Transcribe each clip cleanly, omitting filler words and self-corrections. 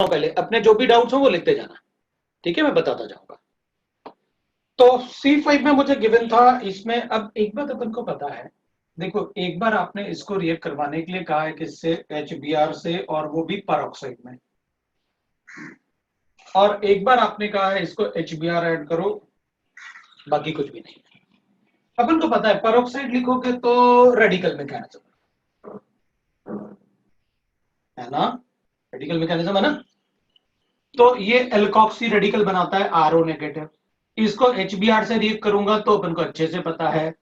पहले अपने जो भी डाउट्स हो वो लिखते जाना, ठीक है, मैं बताता जाऊंगा। तो C5 में मुझे गिवन था, इसमें अब एक बात अपन को पता है, देखो एक बार आपने इसको रिएक्ट करवाने के लिए कहा है किससे, HBr से, और वो भी परऑक्साइड में, और एक बार आपने कहा है इसको HBr ऐड करो, बाकी कुछ भी नहीं। अपन को पता है परऑक्साइड लिखोगे तो रेडिकल मैकेनिज्म है ना, रेडिकल मैकेनिज्म है ना, तो ये एल्कोक्सी रेडिकल बनाता है RO नेगेटिव। इसको HBr से रिएक्ट करूंगा तो अपन को अच्छे से पता है,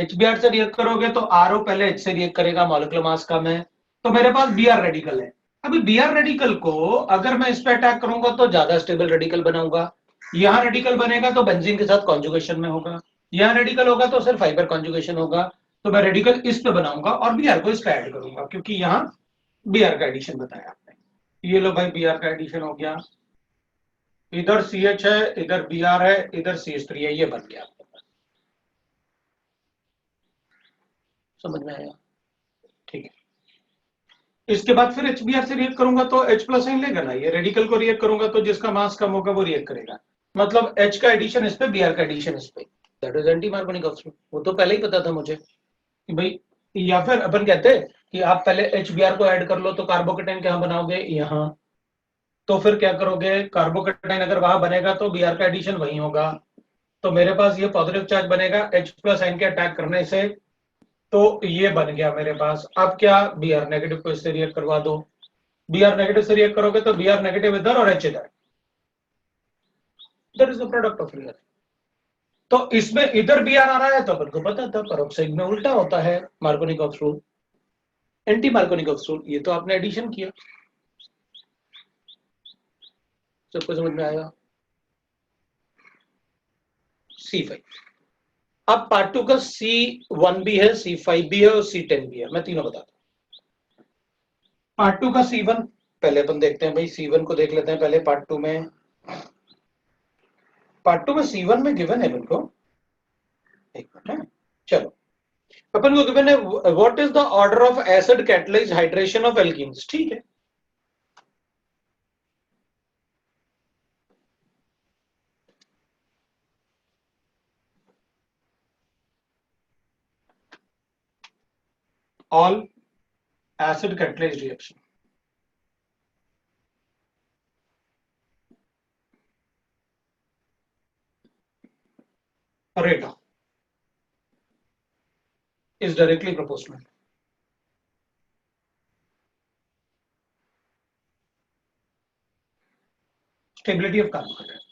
HBr से रिएक्ट करोगे तो RO पहले H से रिएक्ट करेगा, मॉलिक्यूलर मास कम है, तो मेरे पास Br रेडिकल है। अभी Br रेडिकल को अगर मैं इस पे अटैक करूंगा तो ज्यादा स्टेबल रेडिकल बनाऊंगा, यहां रेडिकल बनेगा तो बेंजीन के साथ कॉन्जुगेशन में होगा, यहां रेडिकल होगा तो सिर्फ फाइबर कॉन्जुगेशन होगा, तो मैं रेडिकल इस पे बनाऊंगा और Br को इस पे ऐड करूंगा, क्योंकि यहां Br का एडिशन बताया आपने। ये लो भाई Br का एडिशन हो गया, इधर CH है, इधर Br है, इधर CH3 है, ये बन गया, समझ में आया, ठीक है। इसके बाद फिर HBr से रिएक्ट करूंगा तो H प्लस साइन लेगा ना, ये रेडिकल को रिएक्ट करूंगा तो जिसका मास कम होगा वो रिएक्ट करेगा, मतलब H का एडिशन इस पे, Br का एडिशन इस पे, that is anti Markovnikov oxygen. वो तो पहले ही पता था मुझे कि भाई, या फिर अपन कहते हैं कि आप पहले HBr को ऐड कर लो तो कार्बोकेटाइन कहां बनाओगे, यहां, तो फिर क्या करोगे, कार्बोकेटाइन अगर वहां बनेगा तो Br का एडिशन वहीं होगा, तो मेरे पास ये पॉजिटिव चार्ज बनेगा H प्लस साइन के अटैक करने से, तो ये बन गया मेरे पास। अब क्या, Br नेगेटिव को इससे रिएक्ट करवा दो, Br नेगेटिव से रिएक्ट करोगे तो Br नेगेटिव इधर और H इधर, that is the product of reaction. तो इसमें इधर Br आ रहा है तो अपन को पता था पेरोक्साइड में उल्टा होता है, Markovnikov's rule, anti Markovnikov's rule, ये तो आपने एडिशन किया, सबको समझ में आया। C5, अब पार्ट 2 का C1 भी है, C5 भी है और C10 भी है, मैं तीनों बताता हूं। पार्ट 2 का C1 पहले अपन देखते हैं भाई, C1 को देख लेते हैं पहले पार्ट 2 में। पार्ट 2 में C1 में गिवन है अपन को, एक मिनट, चलो अपन को गिवन है what is the order of acid catalysed hydration of alkenes, ठीक है। All acid catalysed reaction, rate is directly proportional. Stability of carbohydrate.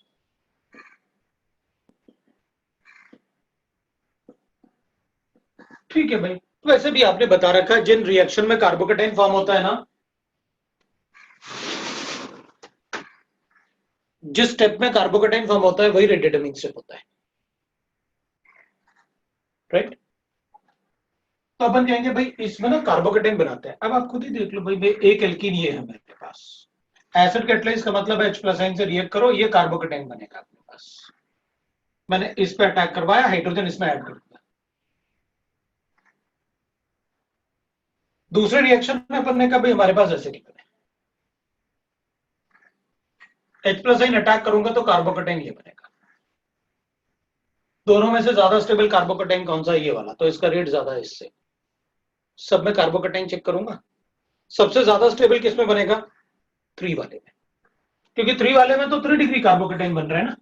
ठीक है भाई, तो वैसे भी आपने बता रखा है जिन रिएक्शन में कार्बोकेटाइन फॉर्म होता है ना, जिस स्टेप में कार्बोकेटाइन फॉर्म होता है वही रेट डिटरमिनिंग स्टेप होता है, राइट। तो अपन कहेंगे भाई इसमें ना कार्बोकेटाइन बनाते हैं, अब आप खुद ही देख लो भाई, एक एल्कीन ये है मेरे पास, एसिड कैटलाइज का मतलब H प्लस साइन से रिएक्ट करो, ये कार्बोकेटाइन बनेगा अपने पास, मैंने इस पे अटैक करवाया, हाइड्रोजन इसमें ऐड कर दिया। दूसरे रिएक्शन में अपन ने कहा भाई हमारे पास ऐसे लिखा है, H प्लस साइन अटैक करूंगा तो कार्बोकेटाइन ये बनेगा, दोनों में से ज्यादा स्टेबल कार्बोकेटाइन कौन सा है, ये वाला, तो इसका रेट ज्यादा है इससे। सब में कार्बोकेटाइन चेक करूंगा, सबसे ज्यादा स्टेबल किस में बनेगा, 3 वाले में, क्योंकि 3 वाले में तो 3 डिग्री कार्बोकेटाइन बन रहा है ना,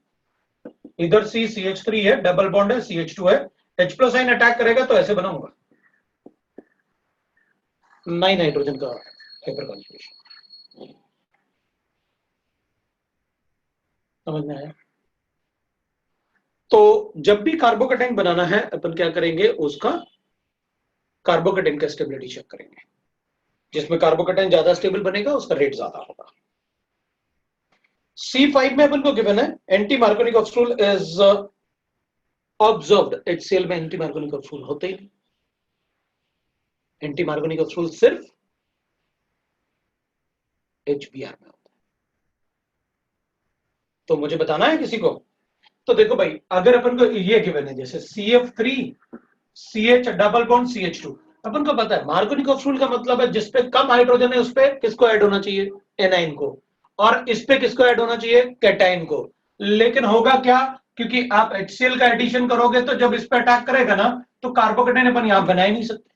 इधर CH3 है, डबल बॉन्ड है, CH2 है, H प्लस साइन अटैक करेगा तो ऐसे बनाऊंगा, 9 हाइड्रोजन का हाइपर कॉन्जुगेशन, समझ में आया। तो जब भी कार्बोकेटाइन बनाना है अपन क्या करेंगे, उसका कार्बोकेटाइन का स्टेबिलिटी चेक करेंगे, जिसमें कार्बोकेटाइन ज्यादा स्टेबल बनेगा उसका रेट ज्यादा होगा। C5 में अपन को गिवन है anti Markovnikov's rule is observed, HCl में एंटी मार्कोनिक ऑक्स रूल होते ही नहीं, एंटी मार्कोनिक ऑक्स रूल सिर्फ HBr में होता है, तो मुझे बताना है किसी को। तो देखो भाई, अगर अपन को ये गिवन है जैसे CF3 CH double bond CH2, अपन को पता है मार्कोनिक ऑक्स रूल का मतलब है जिसपे कम हाइड्रोजन है उस पे किसको ऐड होना चाहिए, एनाइन को, और इस पे किसको ऐड होना चाहिए, कैटाइन को। लेकिन होगा क्या, क्योंकि आप HCl का एडिशन करोगे तो जब इस पे अटैक करेगा ना तो कार्बोकेटाइन अपन यहां बना ही नहीं सकते,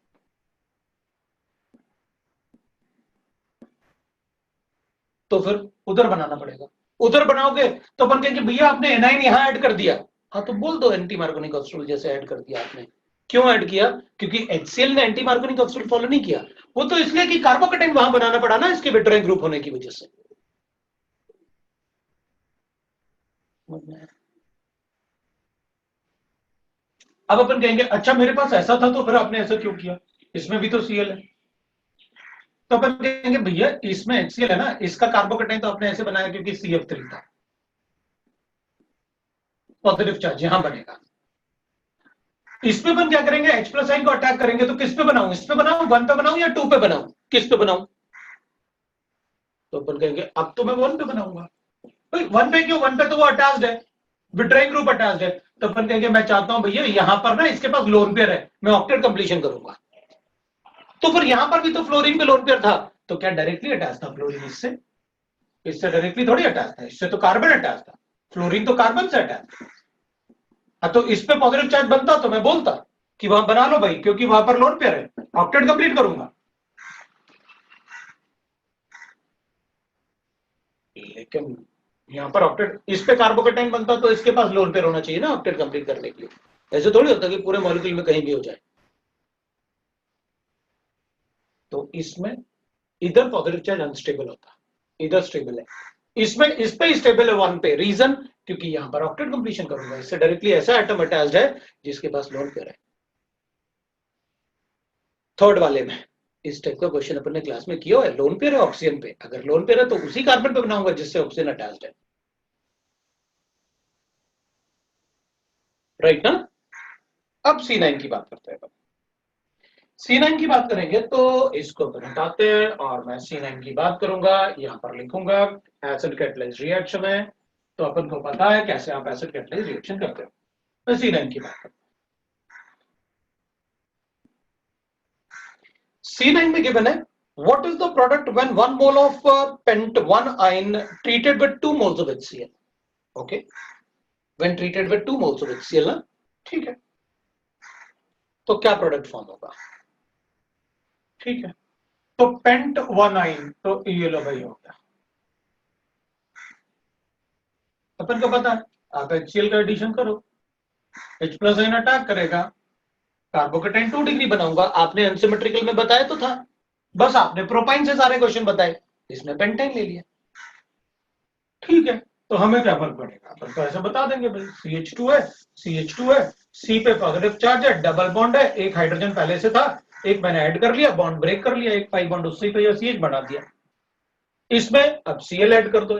तो फिर उधर बनाना पड़ेगा। उधर बनाओगे तो अपन कहेंगे भैया आपने एनाइन यहां ऐड कर दिया, हाँ तो बोल दो एंटी मार्कोनिक ऑक्सीडेंट जैसे ऐड कर दिया आपने। क्यों ऐड किया, क्योंकि HCl ने एंटी मार्कोनिक ऑक्सीडेंट फॉलो नहीं किया, वो तो इसलिए कि कार्बोकेटाइन वहां बनाना पड़ा ना इसके विट्राइल ग्रुप होने की वजह से। अब अपन कहेंगे अच्छा मेरे पास ऐसा था तो फिर आपने ऐसा क्यों किया, इसमें भी तो Cl है। तो अपन कहेंगे भैया इसमें HCl है ना, इसका कार्बोकेटाइन तो आपने ऐसे बनाया क्योंकि CF3 था, पॉजिटिव चार्ज यहां बनेगा। इसमें अपन क्या करेंगे, H प्लस आइन को अटैक करेंगे तो किस पे बनाऊं, इस पे बनाऊं, 1 पे बनाऊं या 2 पे बनाऊं, किस पे बनाऊं, तो अपन कहेंगे अब तो मैं 1 पे बनाऊंगा। 1 पे क्यों, 1 पे तो वो अटैच्ड है, विट्राइल ग्रुप अटैच्ड है, तो अपन कहेंगे मैं चाहता हूं भैया यहां पर ना इसके पास लोन पेयर है, मैं ऑक्टेट कंप्लीशन करूंगा। तो फिर यहां पर भी तो फ्लोरीन पे लोन पेयर था, तो क्या डायरेक्टली अटैच था फ्लोरीन इससे, इससे डायरेक्टली थोड़ी अटैच था, इससे तो कार्बन अटैच था, फ्लोरीन तो कार्बन से अटैच। हाँ तो इस पे पॉजिटिव चार्ज बनता तो मैं बोलता कि वहां बना लो भाई, क्योंकि वहां पर लोन पेयर है, ऑक्टेट कंप्लीट करूंगा। लेकिन यहां पर ऑक्टेट, इस पे कार्बोकेटाइन बनता तो इसके पास लोन पेयर होना चाहिए ना ऑक्टेट कंप्लीट करने के लिए, ऐसे थोड़ी होता कि पूरे मॉलिक्यूल में कहीं भी हो जाए। तो इसमें इधर पॉजिटिव चार्ज अनस्टेबल होता, इधर स्टेबल है, इसमें इस पे स्टेबल है 1 पे, रीजन क्योंकि यहां पर ऑक्टेट कंप्लीशन करूंगा, इससे डायरेक्टली ऐसा एटम अटैच्ड है जिसके पास लोन पेयर है। थर्ड वाले में इस टाइप का क्वेश्चन अपन ने क्लास में किया है, लोन पेयर है ऑक्सीजन पे, अगर लोन पेयर है तो उसी कार्बन पे बनाऊंगा जिससे ऑक्सीजन अटैच्ड है, राइट ना। अब C9 की बात करते हैं, C9 की बात करेंगे तो इसको अपन हटाते हैं और मैं C9 की बात करूंगा, यहां पर लिखूंगा एसिड कैटलाइज रिएक्शन है, तो अपन को पता है कैसे आप एसिड कैटलाइज रिएक्शन करते हो। मैं C9 की बात करता हूं। C9 में गिवन है what is the product when 1 mole of pent 1 ion treated with 2 moles of HCl, okay, when treated with 2 moles of HCl ना, ठीक है, तो क्या प्रोडक्ट फॉर्म होगा, ठीक है, तो पेंट 1 आइन, तो ये लो भाई हो गया, अपन को पता है आप HCl का एडिशन करो, H प्लस आइन अटैक करेगा, कार्बोकेटाइन 2 डिग्री बनाऊंगा, आपने अनसिमेट्रिकल में बताया तो था, बस आपने प्रोपाइन से सारे क्वेश्चन बताए, इसमें पेंटाइन ले लिया, ठीक है, तो हमें क्या फर्क पड़ेगा, अपन तो ऐसे बता देंगे भाई CH2 है, CH2 है, C पे पॉजिटिव चार्ज है, डबल बॉन्ड है, एक हाइड्रोजन पहले से था, एक मैंने ऐड कर लिया, बॉन्ड ब्रेक कर लिया, एक पाई बॉन्ड उससे पे CH बना दिया, इसमें अब Cl ऐड कर दो,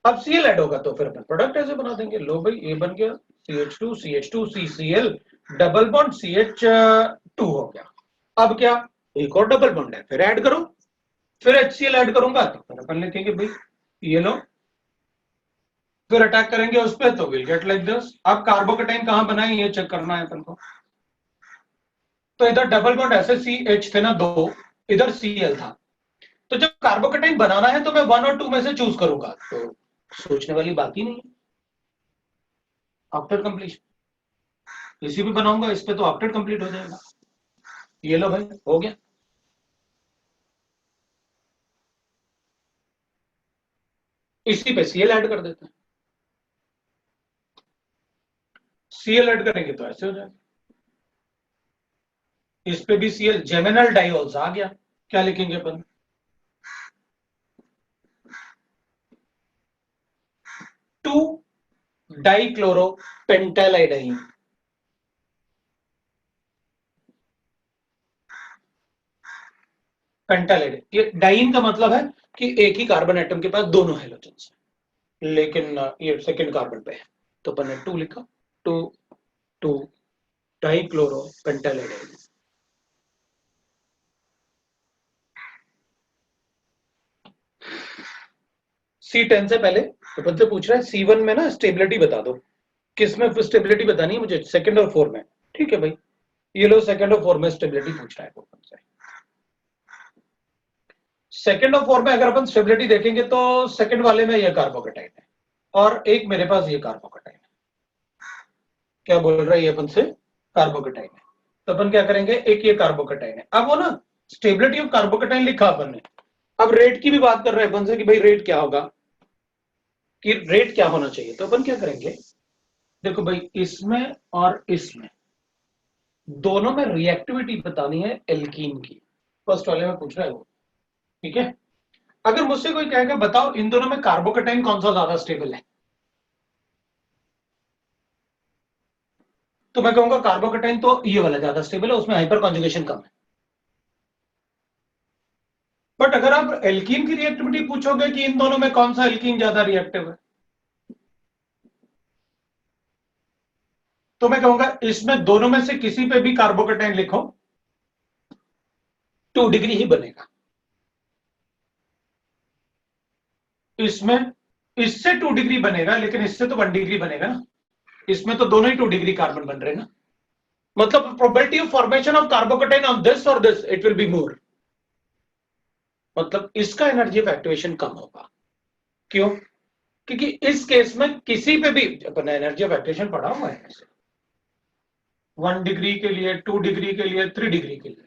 अब Cl ऐड होगा तो फिर अपन प्रोडक्ट ऐसे बना देंगे, लो भाई ये बन गया CH2 CH2 CCl double bond CH2 हो गया। अब क्या, एक और डबल बॉन्ड है, फिर ऐड करो, फिर HCl ऐड करूंगा तो फिर अपन लिखेंगे भाई ये लो, फिर अटैक करेंगे उस पर तो विल गेट लाइक दिस। अब कार्बोकेटाइन कहां बना है ये चेक करना है अपन को, तो इधर डबल बॉन्ड ऐसे CH थे ना 2, इधर Cl था, तो जब कार्बोकेटाइन बनाना है तो मैं 1 और 2 में से चूज करूंगा, तो सोचने वाली बात ही नहीं है, ऑक्टेट कंप्लीशन इसी पे बनाऊंगा, इस पे तो ऑक्टेट कंप्लीट हो जाएगा, ये लो भाई हो गया। इसी पे Cl ऐड कर देते हैं, Cl ऐड करेंगे तो ऐसे हो जाएगा, इस पे भी Cl जेमिनल डाइऑल्स आ गया, क्या लिखेंगे अपन, 2 डाइक्लोरोपेंटालाइडाइन, पेंटालाइड, ये डाइन का मतलब है कि एक ही कार्बन एटम के पास दोनों हेलोजन्स हैं, लेकिन ये सेकंड कार्बन पे है, तो अपन ने 2 लिखा, 2 2 डाइक्लोरोपेंटालाइडाइन। C10 से पहले अपन से पूछ रहा है C1 में ना स्टेबिलिटी बता दो, किस में स्टेबिलिटी बतानी है मुझे, सेकंड और 4 में, ठीक है भाई, ये लो सेकंड और 4 में स्टेबिलिटी पूछ रहा है अपन से। सेकंड और फोर में अगर अपन स्टेबिलिटी देखेंगे तो सेकंड वाले में ये कार्बोकेटाइन है और एक मेरे पास ये कार्बोकेटाइन है। क्या बोल रहा है ये अपन से? कार्बोकेटाइन है। तो अपन क्या करेंगे, एक ये कार्बोकेटाइन है। अब वो ना स्टेबिलिटी ऑफ कार्बोकेटाइन लिखा अपन ने, अब रेट की भी बात कर रहे हैं अपन से कि भाई रेट क्या होगा, कि रेट क्या होना चाहिए। तो अपन क्या करेंगे, देखो भाई इसमें और इसमें दोनों में रिएक्टिविटी बतानी है एल्कीन की, फर्स्ट वाले में पूछ रहा है वो, ठीक है। अगर मुझसे कोई कहेगा बताओ इन दोनों में कार्बोकेटाइन कौन सा ज्यादा स्टेबल है, तो मैं कहूंगा कार्बोकेटाइन तो ये वाला ज्यादा स्टेबल है, उसमें हाइपर कॉन्जुगेशन कम है। बट अगर आप एल्कीन की रिएक्टिविटी पूछोगे कि इन दोनों में कौन सा एल्कीन ज्यादा रिएक्टिव है, तो मैं कहूंगा इसमें दोनों में से किसी पे भी कार्बोकेटाइन लिखो 2 डिग्री ही बनेगा। इसमें इससे 2 डिग्री बनेगा, लेकिन इससे तो 1 डिग्री बनेगा ना, इसमें तो दोनों ही 2 डिग्री कार्बन बन रहे हैं ना, मतलब probability of formation of carbocation on this और this it will be more, मतलब इसका एनर्जी ऑफ एक्टिवेशन कम होगा। क्यों? क्योंकि इस केस में किसी पे भी अपन एनर्जी ऑफ एक्टिवेशन पढ़ा हुआ है, 1 डिग्री के लिए, 2 डिग्री के लिए, 3 डिग्री के लिए।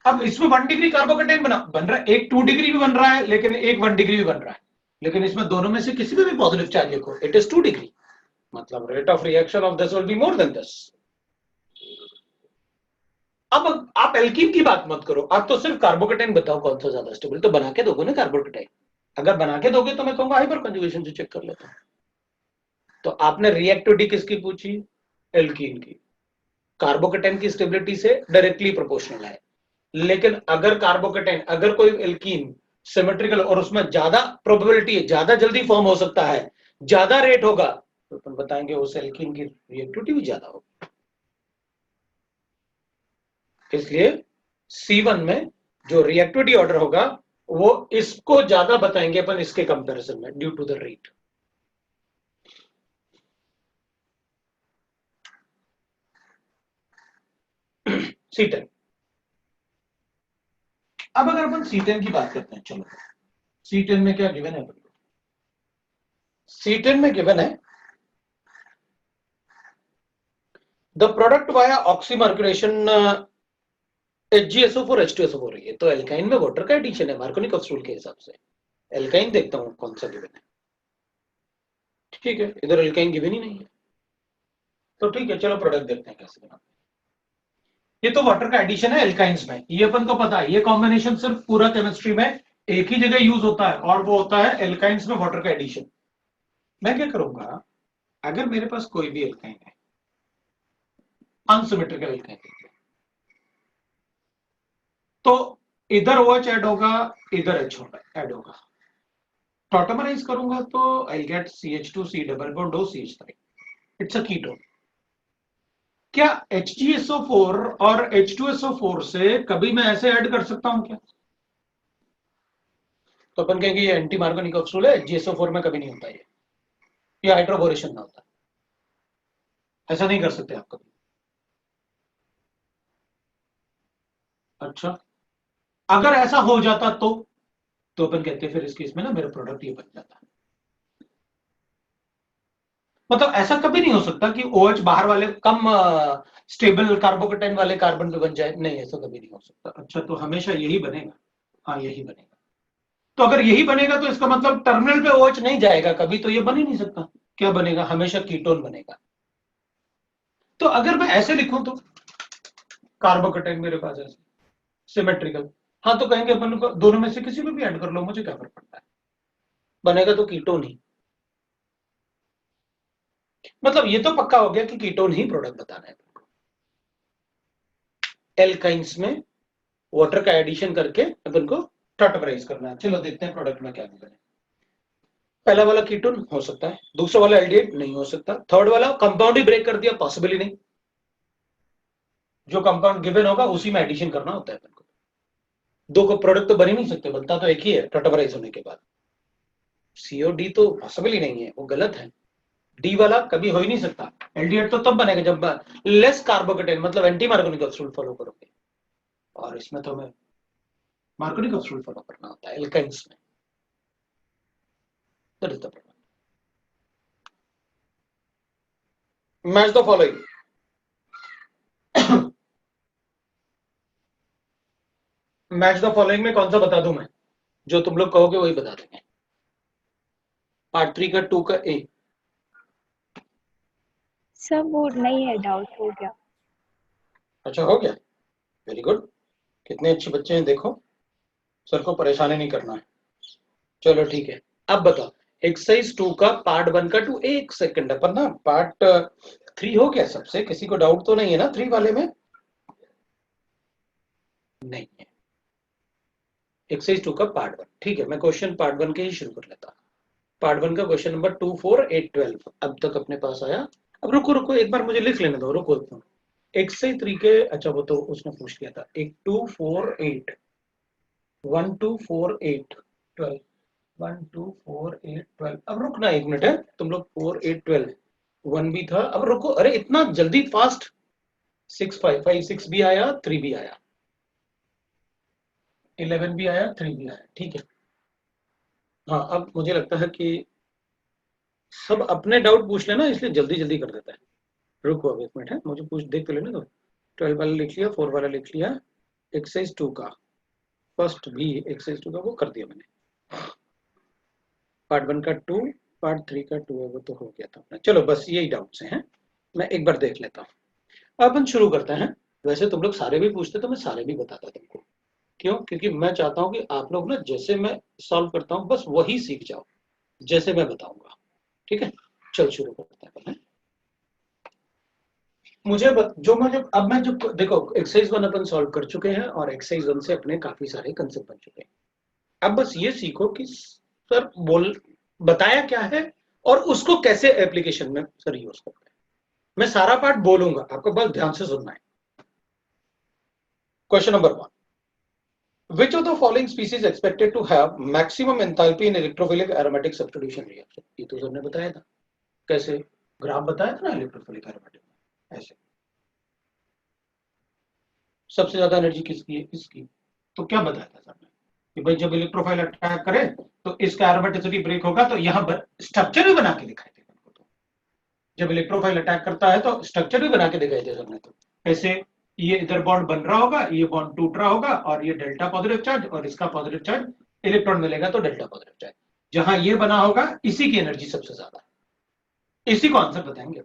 अब इसमें 1 डिग्री कार्बोकेटाइन बन रहा है, एक 2 डिग्री भी बन रहा है, लेकिन एक 1 डिग्री भी बन रहा है, लेकिन इसमें दोनों में से किसी पे भी पॉजिटिव चार्ज लिखो इट इज 2 डिग्री, मतलब rate of reaction of this will be more than this. अब आप एल्कीन की बात मत करो, आप तो सिर्फ कार्बोकेटाइन बताओ कौन सा ज्यादा स्टेबल, तो बना के दोगे ना कार्बोकेटाइन, अगर बना के दोगे तो मैं कहूंगा हाइपर कंजुगेशन से चेक कर लेता हूं। तो आपने रिएक्टिविटी किसकी पूछी? एल्कीन की, कार्बोकेटाइन की स्टेबिलिटी से डायरेक्टली प्रोपोर्शनल है। लेकिन अगर कार्बोकेटाइन, अगर कोई एल्कीन सिमेट्रिकल और उसमें ज्यादा प्रोबेबिलिटी है, ज्यादा जल्दी फॉर्म हो सकता है, ज्यादा रेट होगा, तो अपन बताएंगे उस एल्कीन की रिएक्टिविटी भी ज्यादा होगी। इसलिए C1 में जो रिएक्टिविटी ऑर्डर होगा वो इसको ज्यादा बताएंगे अपन इसके कंपैरिजन में, due to the rate. C10, अब अगर अपन C10 की बात करते हैं, चलो C10 में क्या गिवन है अपन को? C10 में गिवन है the product via ऑक्सीमर्कुलेशन HgSO4 H2SO4 है, तो एल्काइन में वाटर का एडिशन है मार्कोनिकॉफ रूल के हिसाब से। एल्काइन देखता हूं कौन सा गिवन है, ठीक है इधर एल्काइन गिवन ही नहीं है, तो ठीक है चलो प्रोडक्ट देखते हैं कैसे बनाते हैं। ये तो वाटर का एडिशन है एल्काइंस में, ये अपन को पता है, ये कॉम्बिनेशन सिर्फ पूरा केमिस्ट्री में एक ही जगह यूज होता है और वो होता है एल्काइंस में वाटर का एडिशन। मैं क्या करूंगा, अगर मेरे पास कोई भी एल्काइन है, अनसिमेट्रिकल एल्काइन, तो इधर OH ऐड होगा, इधर H ऐड होगा, टॉटमराइज करूंगा तो I get CH2C double bond OCH3, it's a ketone. क्या HgSO4 और H2SO4 से कभी मैं ऐसे ऐड कर सकता हूं क्या? तो अपन कहेंगे ये एंटी मार्कोनिकॉफ रूल है, HgSO4 में कभी नहीं होता ये हाइड्रोबोरेशन में होता है, ऐसा नहीं कर सकते आप कभी। अच्छा, अगर ऐसा हो जाता तो अपन कहते फिर इस केस में ना मेरा प्रोडक्ट ये बन जाता। मतलब ऐसा कभी नहीं हो सकता कि OH बाहर वाले कम स्टेबल कार्बोकेटाइन वाले कार्बन पे बन जाए, नहीं ऐसा कभी नहीं हो सकता। अच्छा, तो हमेशा यही बनेगा? हाँ यही बनेगा। तो अगर यही बनेगा तो इसका मतलब टर्मिनल पे OH नहीं जाएगा कभी, तो ये बन ही नहीं सकता। क्या बनेगा? हमेशा कीटोन बनेगा। तो अगर मैं ऐसे लिखूं तो कार्बोकेटाइन मेरे पास ऐसे सिमेट्रिकल, हाँ तो कहेंगे अपन को दोनों में से किसी में भी ऐड कर लो, मुझे क्या फर्क पड़ता है, बनेगा तो कीटोन ही। मतलब ये तो पक्का हो गया कि कीटोन ही प्रोडक्ट बताना है। एल्काइंस में वाटर का एडिशन करके अपन को टॉटमराइज करना है। चलो देखते हैं प्रोडक्ट में क्या मिलेगा। पहला वाला कीटोन हो सकता है, दूसरा वाला एल्डिहाइड नहीं हो सकता, थर्ड वाला कंपाउंड ही ब्रेक कर दिया, पॉसिबल ही नहीं। जो कंपाउंड गिवन होगा उसी में एडिशन करना होता है अपन को। दो को प्रोडक्ट तो बन ही नहीं सकते, बनता तो एक ही है टॉटमराइज होने के बाद। CO-D तो पॉसिबल ही नहीं है, वो गलत है। डी वाला कभी हो ही नहीं सकता। एल्डिहाइड तो तब बनेगा जब लेस कार्बोकेटाइन, मतलब एंटी मार्कोनिक रूल फॉलो करोगे। और इसमें तो मैं मार्कोनिकॉफ रूल फॉलो करना होता है एल्काइंस में। That is the problem. Match the following. Match the following में कौन सा बता दूं मैं, जो तुम लोग कहोगे वही बता देंगे। पार्ट 3 का 2 का ए। सब वो नहीं है, डाउट हो गया। अच्छा हो गया, वेरी गुड। कितने अच्छे बच्चे हैं देखो, सर को परेशान नहीं करना है। चलो ठीक है, अब बताओ एक्सरसाइज 2 का पार्ट 1 का 2, एक सेकंड अपन ना पार्ट 3 हो गया सबसे, किसी को डाउट तो नहीं है ना 3 वाले में? नहीं है। एक्सरसाइज 2 का पार्ट 1, ठीक है, मैं क्वेश्चन पार्ट 1 के ही शुरू कर लेता हूं। पार्ट 1 का क्वेश्चन नंबर 2 4 8 12 अब तक अपने पास आया। अब रुको रुको एक बार मुझे लिख लेने दो, रुको एक्सरसाइज 3 के, अच्छा वो तो उसने पूछ लिया था। 1 2 4 8 1 2 4 8 12 1 2 4 8 12। अब रुकना एक मिनट है तुम लोग, 4 8 12 1 भी था। अब रुको, अरे इतना जल्दी फास्ट। 6 5 5 6 भी आया, 3 भी आया, 11 भी आया, 3 भी आया, ठीक है। हाँ अब मुझे लगता है कि सब अपने डाउट पूछ लेना, इसलिए जल्दी जल्दी कर देता है। रुको अब एक मिनट है, मुझे पूछ देख तो लेने दो। 12 वाला लिख लिया, 4 वाला लिख लिया। एक्सरसाइज 2 का फर्स्ट भी, एक्सरसाइज 2 का वो कर दिया मैंने। पार्ट 1 का 2, पार्ट 3 का 2 है वो तो हो गया था अपना। चलो बस यही डाउट्स हैं, मैं एक बार देख लेता हूँ। अब अपन शुरू करते हैं। वैसे तुम लोग सारे भी पूछते तो मैं सारे भी बताता तुमको, क्यों? क्योंकि मैं चाहता हूँ कि आप लोग ना जैसे मैं सॉल्व करता हूँ बस वही सीख जाओ, जैसे मैं बताऊंगा, ठीक है। चल शुरू करते हैं पहले। जो मुझे अब मैं जो देखो एक्सरसाइज 1 अपन सॉल्व कर चुके हैं और एक्सरसाइज 1 से अपने काफी सारे कंसेप्ट बन चुके हैं। अब बस ये सीखो कि सर बोल बताया क्या है और उसको कैसे एप्लीकेशन में सर यूज करते हैं। मैं सारा पार्ट बोलूंगा, आपको बस ध्यान से सुनना है। Question number 1, which of the following species expected to have maximum enthalpy in electrophilic aromatic substitution reaction? ये तो सर ने बताया था, कैसे ग्राफ बताया था ना इलेक्ट्रोफिलिक एरोमेटिक में, ऐसे सबसे ज्यादा एनर्जी किसकी है, इसकी। तो क्या बताया था सर ने कि भाई जब इलेक्ट्रोफाइल अटैक करे तो इसका एरोमेटिसिटी ब्रेक होगा, तो यहां पर स्ट्रक्चर भी बना के दिखाई थे। तो जब इलेक्ट्रोफाइल अटैक करता है तो स्ट्रक्चर भी बना के दिखाई दे सर ने। तो ऐसे ये इधर बॉन्ड बन रहा होगा, ये बॉन्ड टूट रहा होगा और ये डेल्टा पॉजिटिव चार्ज और इसका पॉजिटिव चार्ज, इलेक्ट्रॉन मिलेगा तो डेल्टा पॉजिटिव चार्ज। जहां ये बना होगा इसी की एनर्जी सबसे ज्यादा, इसी को आंसर बताएंगे।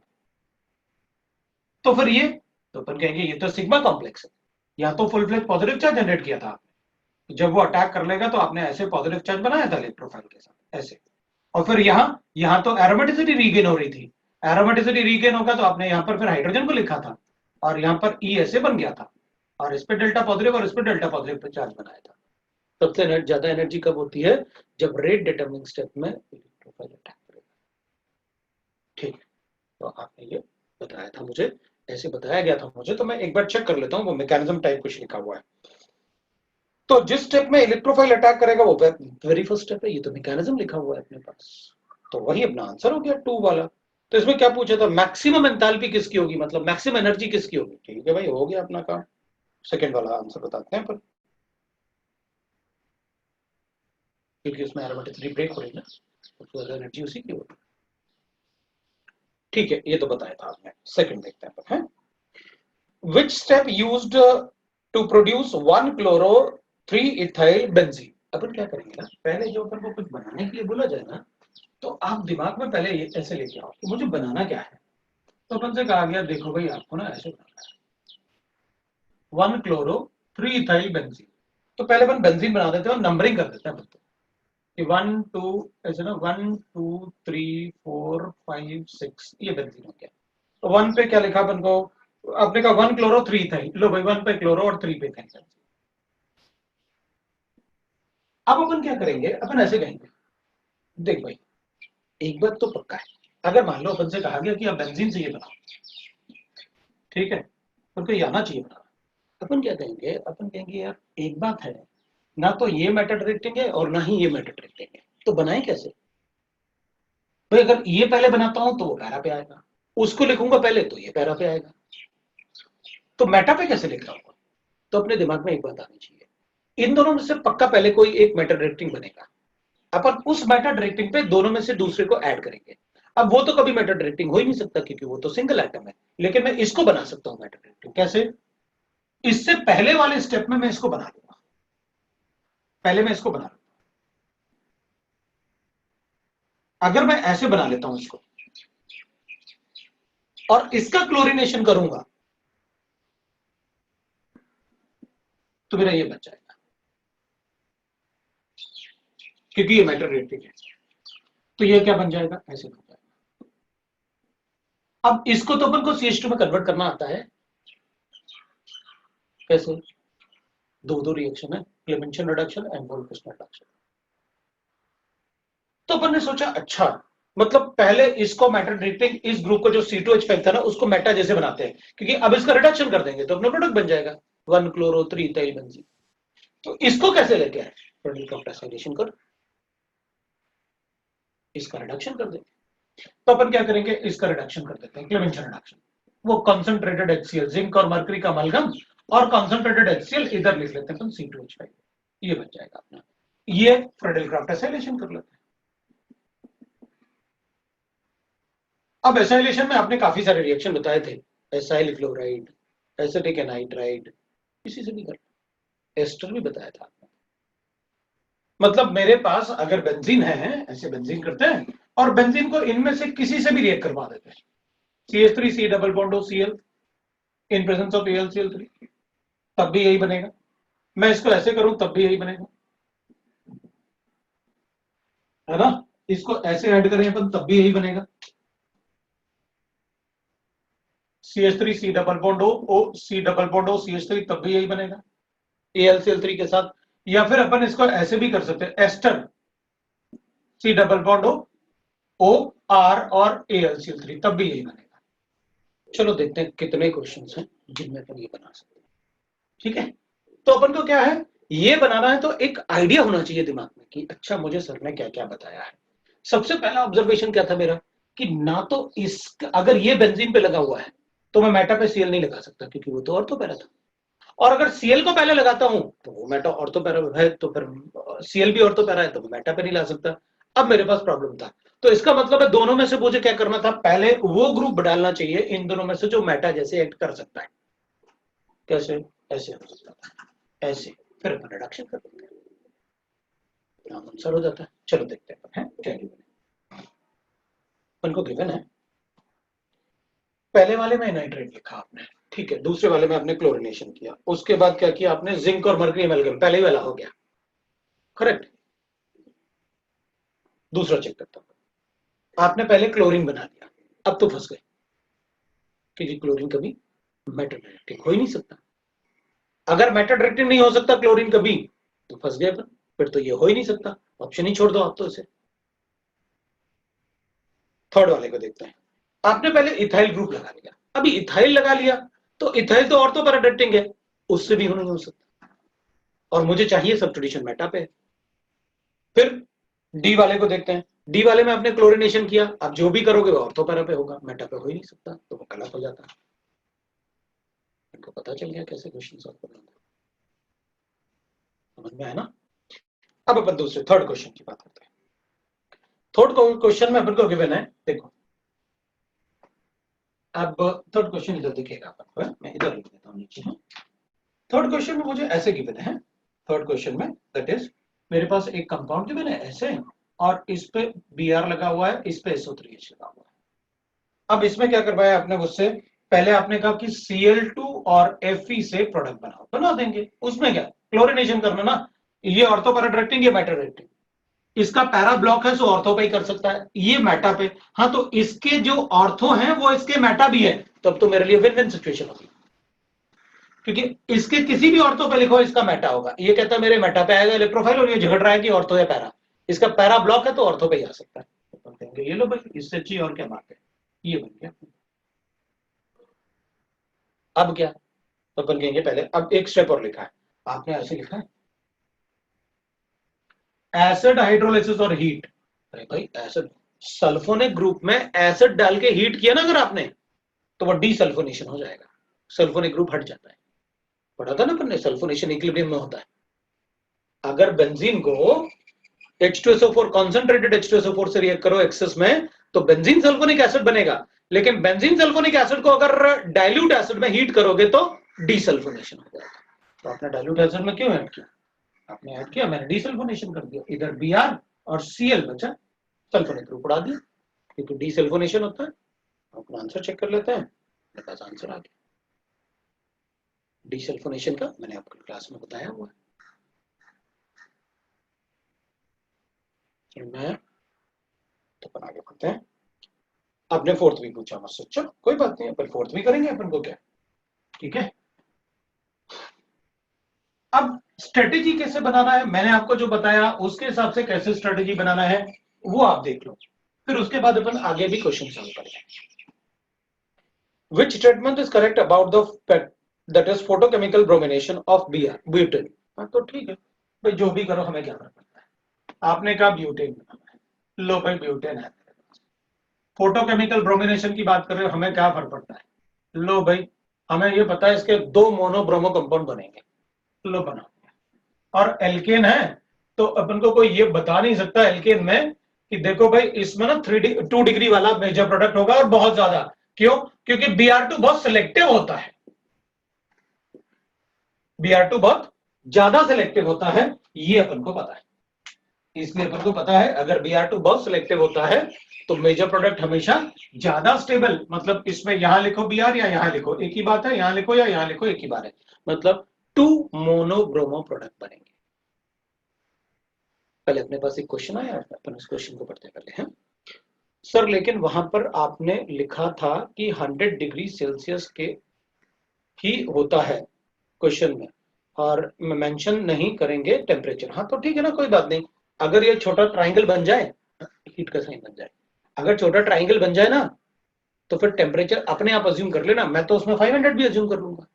तो फिर ये, तो अपन कहेंगे ये तो सिग्मा कॉम्प्लेक्स है, या तो full fledge positive charge generate किया था आपने, जब वो अटैक कर लेगा तो आपने ऐसे पॉजिटिव चार्ज बनाया था इलेक्ट्रोफाइल के साथ ऐसे। और फिर यहां तो एरोमेटिसिटी रीगेन हो रही थी, एरोमेटिसिटी रीगेन होगा तो आपने यहां पर फिर हाइड्रोजन को लिखा था और यहां पर ई ऐसे बन गया था और इस पे डेल्टा पॉजिटिव और इस पे डेल्टा पॉजिटिव पे चार्ज बनाया था। सबसे ज्यादा एनर्जी कब होती है? जब रेट डिटरमिनिंग स्टेप में इलेक्ट्रोफाइल अटैक करेगा, ठीक है। तो आपने ये बताया था मुझे, ऐसे बताया गया था मुझे, तो मैं एक बार चेक कर लेता हूँ वो मैकेनिज्म टाइप कुछ लिखा हुआ है। तो जिस स्टेप में इलेक्ट्रोफाइल अटैक करेगा वो वेरी फर्स्ट स्टेप है, ये तो मैकेनिज्म लिखा हुआ है अपने पास, तो वही अपना आंसर हो गया 2 वाला। तो इसमें क्या पूछा था? मैक्सिमम एंथैल्पी किसकी होगी, मतलब मैक्सिमम एनर्जी किसकी होगी। ठीक है भाई, हो गया अपना काम। सेकंड वाला आंसर बताते हैं पर, क्योंकि उसमें एरोमेटिसिटी ब्रेक हो रही है ना, तो एनर्जी उसी की होगी। ठीक है, ये तो बताया था आपने। सेकंड देखते हैं पर, which step used to produce 1 chloro 3 ethyl benzene। अपन क्या करेंगे ना, पहले जो अपन को कुछ बनाने के लिए बोला जाए ना, तो आप दिमाग में पहले ये ऐसे लेके आओ कि मुझे बनाना क्या है। तो अपन से कहा गया देखो भाई आपको ना ऐसे बनाना है 1 क्लोरो 3 इथाइल बेंजीन। तो पहले अपन बेंजीन बना देते हैं और नंबरिंग कर देते हैं अपन कि 1 2 ऐसे ना 1 2 3 4 5 6 ये बेंजीन हो गया। तो 1 पे क्या लिखा अपन को, आपने कहा 1 क्लोरो 3 इथाइल, लो भाई 1 पे क्लोरो और 3 पे इथाइल। अब अपन क्या करेंगे, अपन ऐसे कहेंगे देख भाई एक बात तो पक्का है, अगर मान लो अपन से कहा गया कि आप बेंजीन से ये बनाओ, ठीक है, उनको ये आना चाहिए बनाना। अपन क्या कहेंगे, अपन कहेंगे यार एक बात है ना, तो ये मैटर डिटेक्टिंग है और ना ही ये मैटर डिटेक्टिंग है, तो बनाए कैसे भाई? अगर ये पहले बनाता हूं तो वो पैरा पे आएगा, उसको लिखूंगा पहले तो ये पैरा पे आएगा, तो मेटा पे कैसे लिख रहा हूँ? तो अपने दिमाग में एक बात आनी चाहिए, इन दोनों में से पक्का पहले कोई एक मेटा डायरेक्टिंग बनेगा, अपन उस मेटा डायरेक्टिंग पे दोनों में से दूसरे को ऐड करेंगे। अब वो तो कभी मेटा डायरेक्टिंग हो ही नहीं सकता क्योंकि वो तो सिंगल एटम है, लेकिन मैं इसको बना सकता हूं मेटा डायरेक्टिंग। कैसे? इससे पहले वाले स्टेप में मैं इसको बना लूंगा, पहले मैं इसको बना लूंगा। अगर मैं ऐसे बना लेता हूं इसको और इसका क्लोरीनेशन करूंगा तो मेरा ये बच जाएगा, क्योंकि ये मेटा डायरेक्टिंग है। तो ये क्या बन जाएगा? ऐसे बन जाएगा। अब इसको तो अपन को CH2 में कन्वर्ट करना आता है। कैसे? दो रिएक्शन है, क्लेमेंशन रिडक्शन एंड वोल्फिसन रिडक्शन। तो अपन ने सोचा अच्छा, मतलब पहले इसको मेटा डायरेक्टिंग, इस ग्रुप को जो C2H5 था ना उसको मेटा जैसे बनाते हैं, क्योंकि अब इसका रिडक्शन कर देंगे तो अपना प्रोडक्ट बन जाएगा 1-chloro-3 इथाइल बेंजीन। तो इसको कैसे लेके आए? फ्रेडल कर इसका रिडक्शन कर देंगे। तो अपन क्या करेंगे? इसका रिडक्शन कर देते हैं, क्लेमेंशन रिडक्शन। वो कंसंट्रेटेड HCl, जिंक और मरकरी का अमलगम, और कंसंट्रेटेड HCl इधर लिख लेते हैं अपन C2H5, ये बन जाएगा अपना। ये फ्रेडल एसाइलेशन कर लेते हैं। अब एसाइलेशन में आपने काफी सारे रिएक्शन बताए थे, एसाइल क्लोराइड, एसिटिक एनाइड्राइड, इसी से भी कर, एस्टर भी बताया था आपने। मतलब मेरे पास अगर बेंजीन है, ऐसे बेंजीन करते हैं और बेंजीन को इनमें से किसी से भी रिएक्ट करवा देते हैं, CH3C double bond Cl in presence of AlCl3, तब भी यही बनेगा। मैं इसको ऐसे करूं तब भी यही बनेगा, है ना? इसको ऐसे ऐड करें अपन तब भी यही बनेगा, CH3C double bond O C double bond O CH3, तब भी यही बनेगा AlCl3 के साथ। या फिर अपन इसको ऐसे भी कर सकते हैं, ester C double bond O R और AlCl3, तब भी यही बनेगा। चलो देखते हैं कितने क्वेश्चंस हैं जिनमें अपन ये बना सकते हैं। ठीक है, तो अपन को क्या है, ये बनाना है तो एक आइडिया होना चाहिए दिमाग में कि अच्छा मुझे सर ने क्या क्या बताया है। सबसे पहला ऑब्जर्वेशन क्या था मेरा कि ना तो इस, अगर ये बेंजीन पे लगा हुआ है तो मैं मेटा पे Cl नहीं लगा सकता क्योंकि वो तो ऑर्थोपैरा था, और अगर Cl को पहले लगाता हूं तो वो मेटा ऑर्थोपैरा है, तो फिर Cl भी ऑर्थोपैरा है तो मैं मेटा पे नहीं ला सकता। अब मेरे पास प्रॉब्लम था, तो इसका मतलब है दोनों में से मुझे क्या करना था, पहले वो ग्रुप डालना चाहिए इन दोनों में से जो मेटा जैसे एक्ट कर सकता है। कैसे? ऐसे हो सकता था, ऐसे, फिर अपन रिडक्शन कर देते हैं, आंसर हो जाता है। चलो देखते हैं क्या गिवन है। अपन को गिवन है, पहले वाले में नाइट्रेट लिखा आपने, ठीक है, दूसरे वाले में आपने क्लोरिनेशन किया, उसके बाद क्या किया आपने, जिंक और मरकरी अमेलगम, पहले ही वाला हो गया, करेक्ट। दूसरा चेक करता हूं, आपने पहले क्लोरीन बना लिया, अब तो फंस गए क्योंकि क्लोरीन कभी मेटा डायरेक्टिंग हो ही नहीं सकता। अगर मेटा डायरेक्टिंग नहीं हो सकता क्लोरीन कभी, तो फंस गए अपन, फिर तो ये हो ही नहीं सकता, ऑप्शन ही छोड़ दो आप तो इसे। थर्ड वाले को देखते हैं, आपने पहले इथाइल ग्रुप लगा लिया, अभी इथाइल लगा लिया तो इथाइल तो ऑर्थोपैरा डायरेक्टिंग है, उससे भी नहीं हो सकता, और मुझे चाहिए सब्स्टिट्यूशन मेटा पे। फिर डी वाले को देखते हैं, डी वाले में आपने क्लोरिनेशन किया, अब जो भी करोगे वो ऑर्थोपैरा पे होगा, मेटा पे हो ही नहीं सकता, तो वो गलत हो जाता है। इनको पता चल गया कैसे क्वेश्चन सॉल्व करना, समझ में आया ना? अब अपन दूसरे थर्ड क्वेश्चन की बात करते हैं। थर्ड क्वेश्चन में अपन को गिवन है, देखो अब थर्ड क्वेश्चन इधर दिखेगा अपन को, मैं इधर लिख देता हूं नीचे। थर्ड क्वेश्चन में मुझे ऐसे गिवन है, थर्ड क्वेश्चन में दैट इज मेरे पास एक कंपाउंड गिवन है ऐसे, और इस पे Br लगा हुआ है, इस पे SO3H लगा हुआ है। अब इसमें क्या करवाया आपने मुझसे, पहले आपने कहा कि Cl2 और Fe से प्रोडक्ट बनाओ, बना देंगे, उसमें क्या क्लोरिनेशन करना ना, ये ऑर्थोपैरा डायरेक्टिंग, ये मेटा डायरेक्टिंग, इसका पैरा ब्लॉक है सो ऑर्थो पे ही कर सकता है, ये मेटा पे, हाँ तो इसके जो ऑर्थो हैं वो इसके मेटा भी है, तब तो मेरे लिए विन विन सिचुएशन होगी, क्योंकि इसके किसी भी ऑर्थो पे लिखो इसका मेटा होगा, ये कहता है मेरे मेटा पे आएगा इलेक्ट्रोफाइल, और ये झगड़ रहा है कि ऑर्थो है पैरा, इसका पैरा ब्लॉक है तो ऑर्थो पे ही आ सकता है, तो कहेंगे ये लो भाई इससे अच्छी और क्या बात है, ये बन गया। अब क्या, तो अपन कहेंगे पहले अब एक स्टेप और लिखा है आपने, ऐसे लिखा है एसिड हाइड्रोलाइसिस और हीट। अरे भाई एसिड, सल्फोनिक ग्रुप में एसिड डाल के हीट किया ना अगर आपने, तो वो डीसल्फोनेशन हो जाएगा, सल्फोनिक ग्रुप हट जाता है, पढ़ा था ना अपन ने, सल्फोनेशन इक्विलिब्रियम में होता है, अगर बेंजीन को H2SO4 कॉन्सेंट्रेटेड H2SO4 से रिएक्ट करो एक्सेस में तो बेंजीन सल्फोनिक एसिड बनेगा, लेकिन बेंजीन सल्फोनिक एसिड को अगर डाइल्यूट एसिड में हीट करोगे तो डीसल्फोनेशन हो जाएगा। तो आपने डाइल्यूट एसिड में क्यों ऐड किया? आपने ऐड किया, मैंने डीसल्फोनेशन कर दिया, इधर Br और Cl बचा, सल्फोनिक ग्रुप उड़ा दिया, क्योंकि डीसल्फोनेशन होता है। अपना आंसर चेक कर लेते हैं, मेरे पास आंसर आ गया। डीसल्फोनेशन का मैंने आपको क्लास में बताया हुआ है। मैं तो अपन आगे बढ़ते हैं। आपने फोर्थ भी पूछा मुझसे, चलो कोई बात नहीं, अपन फोर्थ भी करेंगे, अपन को क्या, ठीक है। अब स्ट्रेटेजी कैसे बनाना है, मैंने आपको जो बताया उसके हिसाब से कैसे स्ट्रेटेजी बनाना है वो आप देख लो, फिर उसके बाद अपन आगे भी क्वेश्चन सॉल्व करेंगे। Which statement is correct about the fact that is photochemical bromination of butane? हाँ तो ठीक है भाई, जो भी करो हमें क्या फर्क पड़ता है। आपने कहा ब्यूटेन बनाना है, लो भाई ब्यूटेन है। फोटोकेमिकल ब्रोमिनेशन की बात कर रहे हो, हमें क्या फर्क पड़ता है, लो भाई हमें ये पता है इसके 2 मोनोब्रोमो कंपाउंड बनेंगे, लो बना। और एल्केन है तो अपन को कोई ये बता नहीं सकता एल्केन में कि देखो भाई इसमें ना 2 डिग्री वाला मेजर प्रोडक्ट होगा और बहुत ज्यादा, क्यों? क्योंकि Br2 बहुत सिलेक्टिव होता है, Br2 बहुत ज्यादा सिलेक्टिव होता है, ये अपन को पता है। इसलिए अपन को पता है अगर Br2 बहुत सिलेक्टिव होता है तो मेजर प्रोडक्ट हमेशा ज्यादा स्टेबल, मतलब इसमें यहां लिखो Br या यहां लिखो एक ही बात है, यहां लिखो या यहां लिखो एक ही बात है, मतलब 2 मोनोब्रोमो प्रोडक्ट बनेंगे। पहले अपने पास एक क्वेश्चन आया, अपन उस क्वेश्चन को पढ़ते पहले हैं। सर लेकिन वहां पर आपने लिखा था कि 100 डिग्री सेल्सियस के ही होता है क्वेश्चन में, और मेंशन नहीं करेंगे टेम्परेचर। हाँ तो ठीक है ना, कोई बात नहीं। अगर ये छोटा ट्राइंगल बन जाए, हीट का साइन बन जाए, अगर छोटा ट्राइंगल बन जाए ना तो फिर टेम्परेचर अपने आप अज्यूम कर लेना, मैं तो उसमें 500 भी अज्यूम कर लूंगा।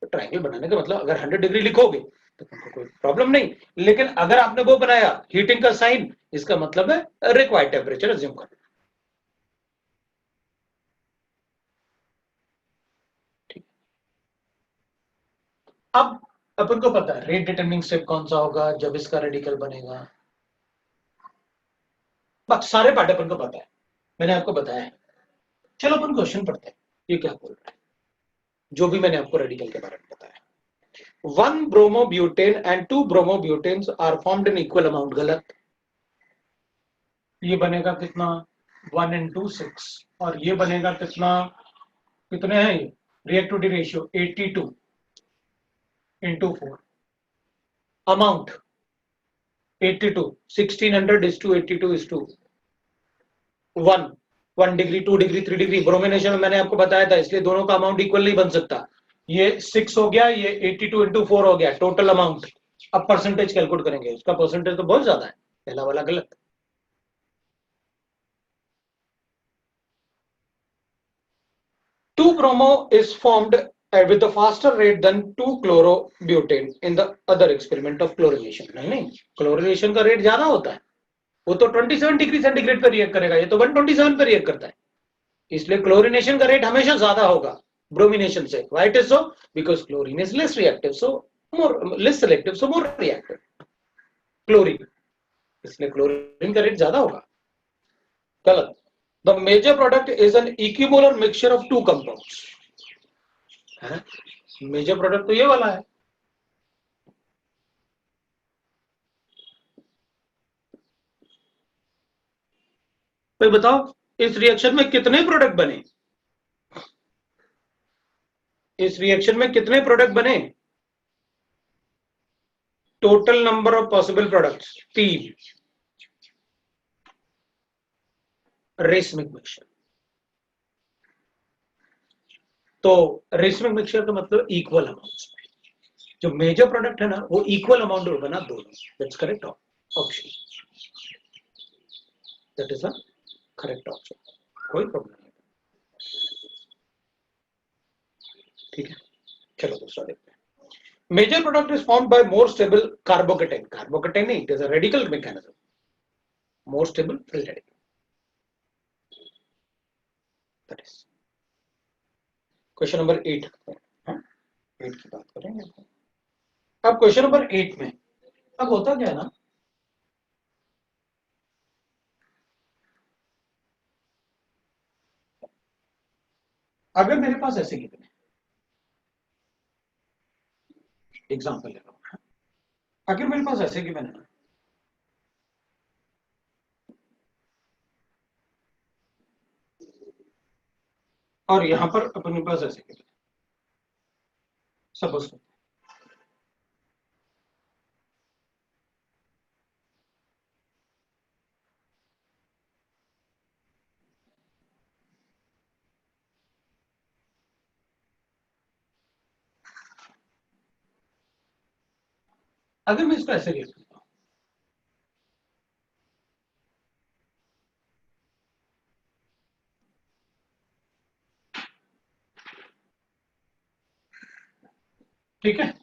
तो ट्राइंगल बनाने का मतलब अगर 100 डिग्री लिखोगे तो कोई प्रॉब्लम नहीं, लेकिन अगर आपने वो बनाया हीटिंग का साइन, इसका मतलब है रिक्वायर्ड टेम्परेचर अज्यूम करना। ठीक, अब अपन को पता है रेट डिटरमिनिंग स्टेप कौन सा होगा जब इसका रेडिकल बनेगा, बस सारे पार्ट अपन को पता है, मैंने आपको बताया है। चलो अपन क्वेश्चन पढ़ते हैं, ये क्या बोल रहा है, जो भी मैंने आपको रेडिकल के बारे में बताया। 1 bromobutane and 2 bromobutanes are formed in equal amount, गलत। ये बनेगा कितना, 1 into 6, और ये बनेगा कितना, कितने हैं ये, reactivity ratio 82 into 4, amount 82, 1600 is to 82 is to 1 degree 2 degree 3 degree. Bromination में मैंने आपको बताया था, इसलिए दोनों का अमाउंट इक्वल नहीं बन सकता। ये 6 हो गया, ये 82 into 4 हो गया, टोटल अमाउंट। अब परसेंटेज कैलकुलेट करेंगे, उसका परसेंटेज तो बहुत ज्यादा है, पहला वाला गलत। 2 bromo is formed with a faster rate than 2 chlorobutane in the other experiment of chlorination। नहीं, क्लोरिनेशन का रेट ज्यादा होता है, वो तो 27 डिग्री सेंटीग्रेड पे रिएक्ट करेगा, ये तो 127 पे रिएक्ट करता है, इसलिए क्लोरिनेशन का रेट हमेशा ज्यादा होगा ब्रोमिनेशन से। Why it is so? Because chlorine is less reactive, so more less selective, so more reactive chlorine, इसलिए क्लोरीन का रेट ज्यादा होगा, गलत। The major product is an equimolar mixture of 2 compounds। Major product तो ये वाला है, भाई बताओ इस रिएक्शन में कितने प्रोडक्ट बने, इस रिएक्शन में कितने प्रोडक्ट बने, total number of possible products 3। Racemic mixture, तो रेसमिक मिक्सचर का मतलब इक्वल अमाउंट्स में, जो मेजर प्रोडक्ट है ना वो इक्वल अमाउंट में बना दोनों, that's correct option, that is a correct option, कोई प्रॉब्लम नहीं। ठीक है, चलो दूसरा देखते हैं। Major product is formed by more stable carbocation, carbocation नहीं, it is a radical mechanism, more stable free radical, that is question number 8। 8 की बात करेंगे अब। क्वेश्चन नंबर 8 में अब होता क्या है ना, अगर मेरे पास ऐसे गिवन है, एग्जांपल ले रहा हूं, अगर मेरे पास ऐसे गिवन है ना, और यहां पर अपने पास ऐसे गिवन है, सपोज अगर मैं इसको ऐसे लिख देता हूं, ठीक है,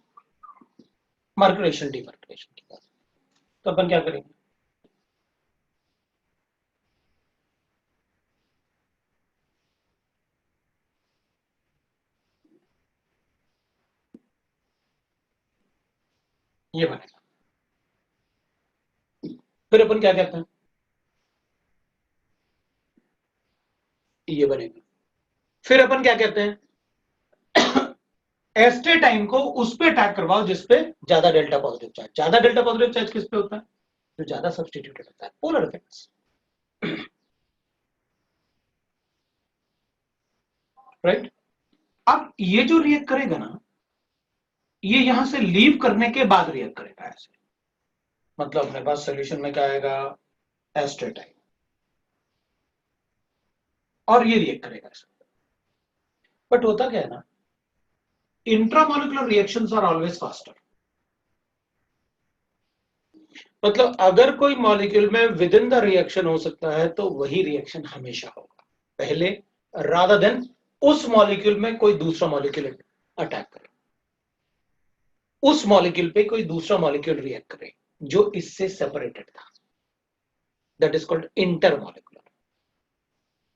मार्करेशन डिमार्करेशन की बात, तो अपन क्या करेंगे, ये बनेगा, फिर अपन क्या कहते हैं, ये बनेगा, फिर अपन क्या कहते हैं, एस्टे टाइम को उस पे अटैक करवाओ जिसपे ज्यादा डेल्टा पॉजिटिव चार्ज, ज्यादा डेल्टा पॉजिटिव चार्ज किस पे होता है, जो ज्यादा सब्सटीट्यूटेड होता है, पोलर इफेक्ट्स, राइट। अब ये जो रिएक्ट करेगा ना, ये यहां से लीव करने के बाद रिएक्ट करेगा ऐसे, मतलब अपने पास सोल्यूशन में क्या आएगा, एस्टे टाइम, और ये रिएक्ट करेगा ऐसे। बट होता क्या है ना, intramolecular reactions are always faster, मतलब अगर कोई मॉलिक्यूल में विद इन द रिएक्शन हो सकता है तो वही रिएक्शन हमेशा होगा पहले, रादर देन उस मॉलिक्यूल में कोई दूसरा मॉलिक्यूल अटैक करे, उस मॉलिक्यूल पे कोई दूसरा मॉलिक्यूल रिएक्ट करे जो इससे सेपरेटेड था, दैट इज कॉल्ड इंटरमॉलिक्यूलर,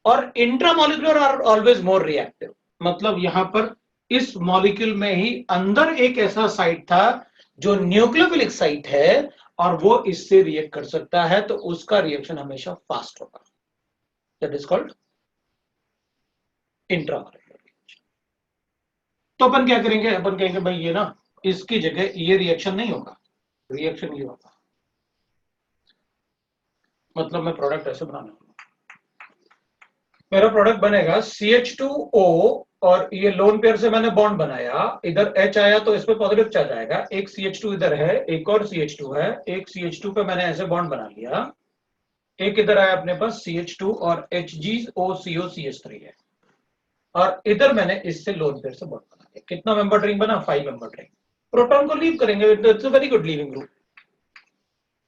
और intramolecular are always more reactive, मतलब यहां पर इस मॉलिक्यूल में ही अंदर एक ऐसा साइट था जो न्यूक्लियोफिलिक साइट है और वो इससे रिएक्ट कर सकता है, तो उसका रिएक्शन हमेशा फास्ट होगा, दैट इज कॉल्ड इंट्रामॉलिक्यूलर। तो अपन क्या करेंगे, अपन कहेंगे भाई ये ना, इसकी जगह ये रिएक्शन नहीं होगा, रिएक्शन ये होगा, मतलब मैं प्रोडक्ट ऐसे बनाने वाला हूं, मेरा प्रोडक्ट बनेगा CH2O, और ये लोन पेयर से मैंने बॉन्ड बनाया, इधर H आया तो इस पे पॉजिटिव चार्ज आएगा, एक CH2 इधर है, एक और CH2 है, एक CH2 पे मैंने ऐसे बॉन्ड बना लिया, एक इधर आया अपने पास CH2 और HgOCO CH3 है, और इधर मैंने इससे लोन पेयर से बॉन्ड बना लिया, कितना मेंबर रिंग बना, 5 मेंबर रिंग, प्रोटॉन को लीव करेंगे, it's a very good leaving group,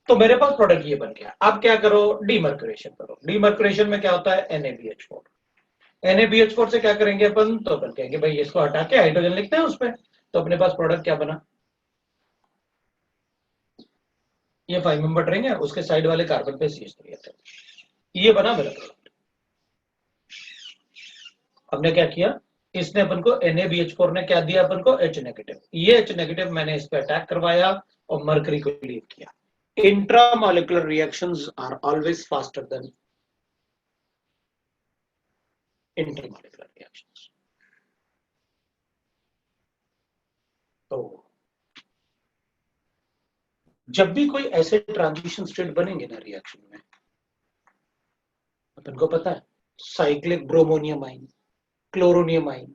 तो मेरे पास प्रोडक्ट ये बन गया। अब क्या करो, डीमर्करेशन करो, डीमर्करेशन में क्या होता है, NaBH4, NaBH4 से क्या करेंगे अपन, तो अपन कहेंगे भाई इसको हटा के हाइड्रोजन लिखते हैं उसपे, तो अपने पास प्रोडक्ट क्या बना, ये 5 मेंबर रिंग है, उसके साइड वाले कार्बन पे CH3 है, ये बना मेरा प्रोडक्ट। हमने क्या किया, इसने अपन को NaBH4 ने क्या दिया अपन को, H नेगेटिव, ये H नेगेटिव मैंने इस पे अटैक करवाया और मरकरी को लीव किया। Intramolecular reactions are always faster than intermolecular reactions. तो जब भी कोई ऐसे ट्रांजिशन स्टेट बनेंगे ना रिएक्शन में, अपन को पता है साइक्लिक ब्रोमोनियम आइन, क्लोरोनियम आइन,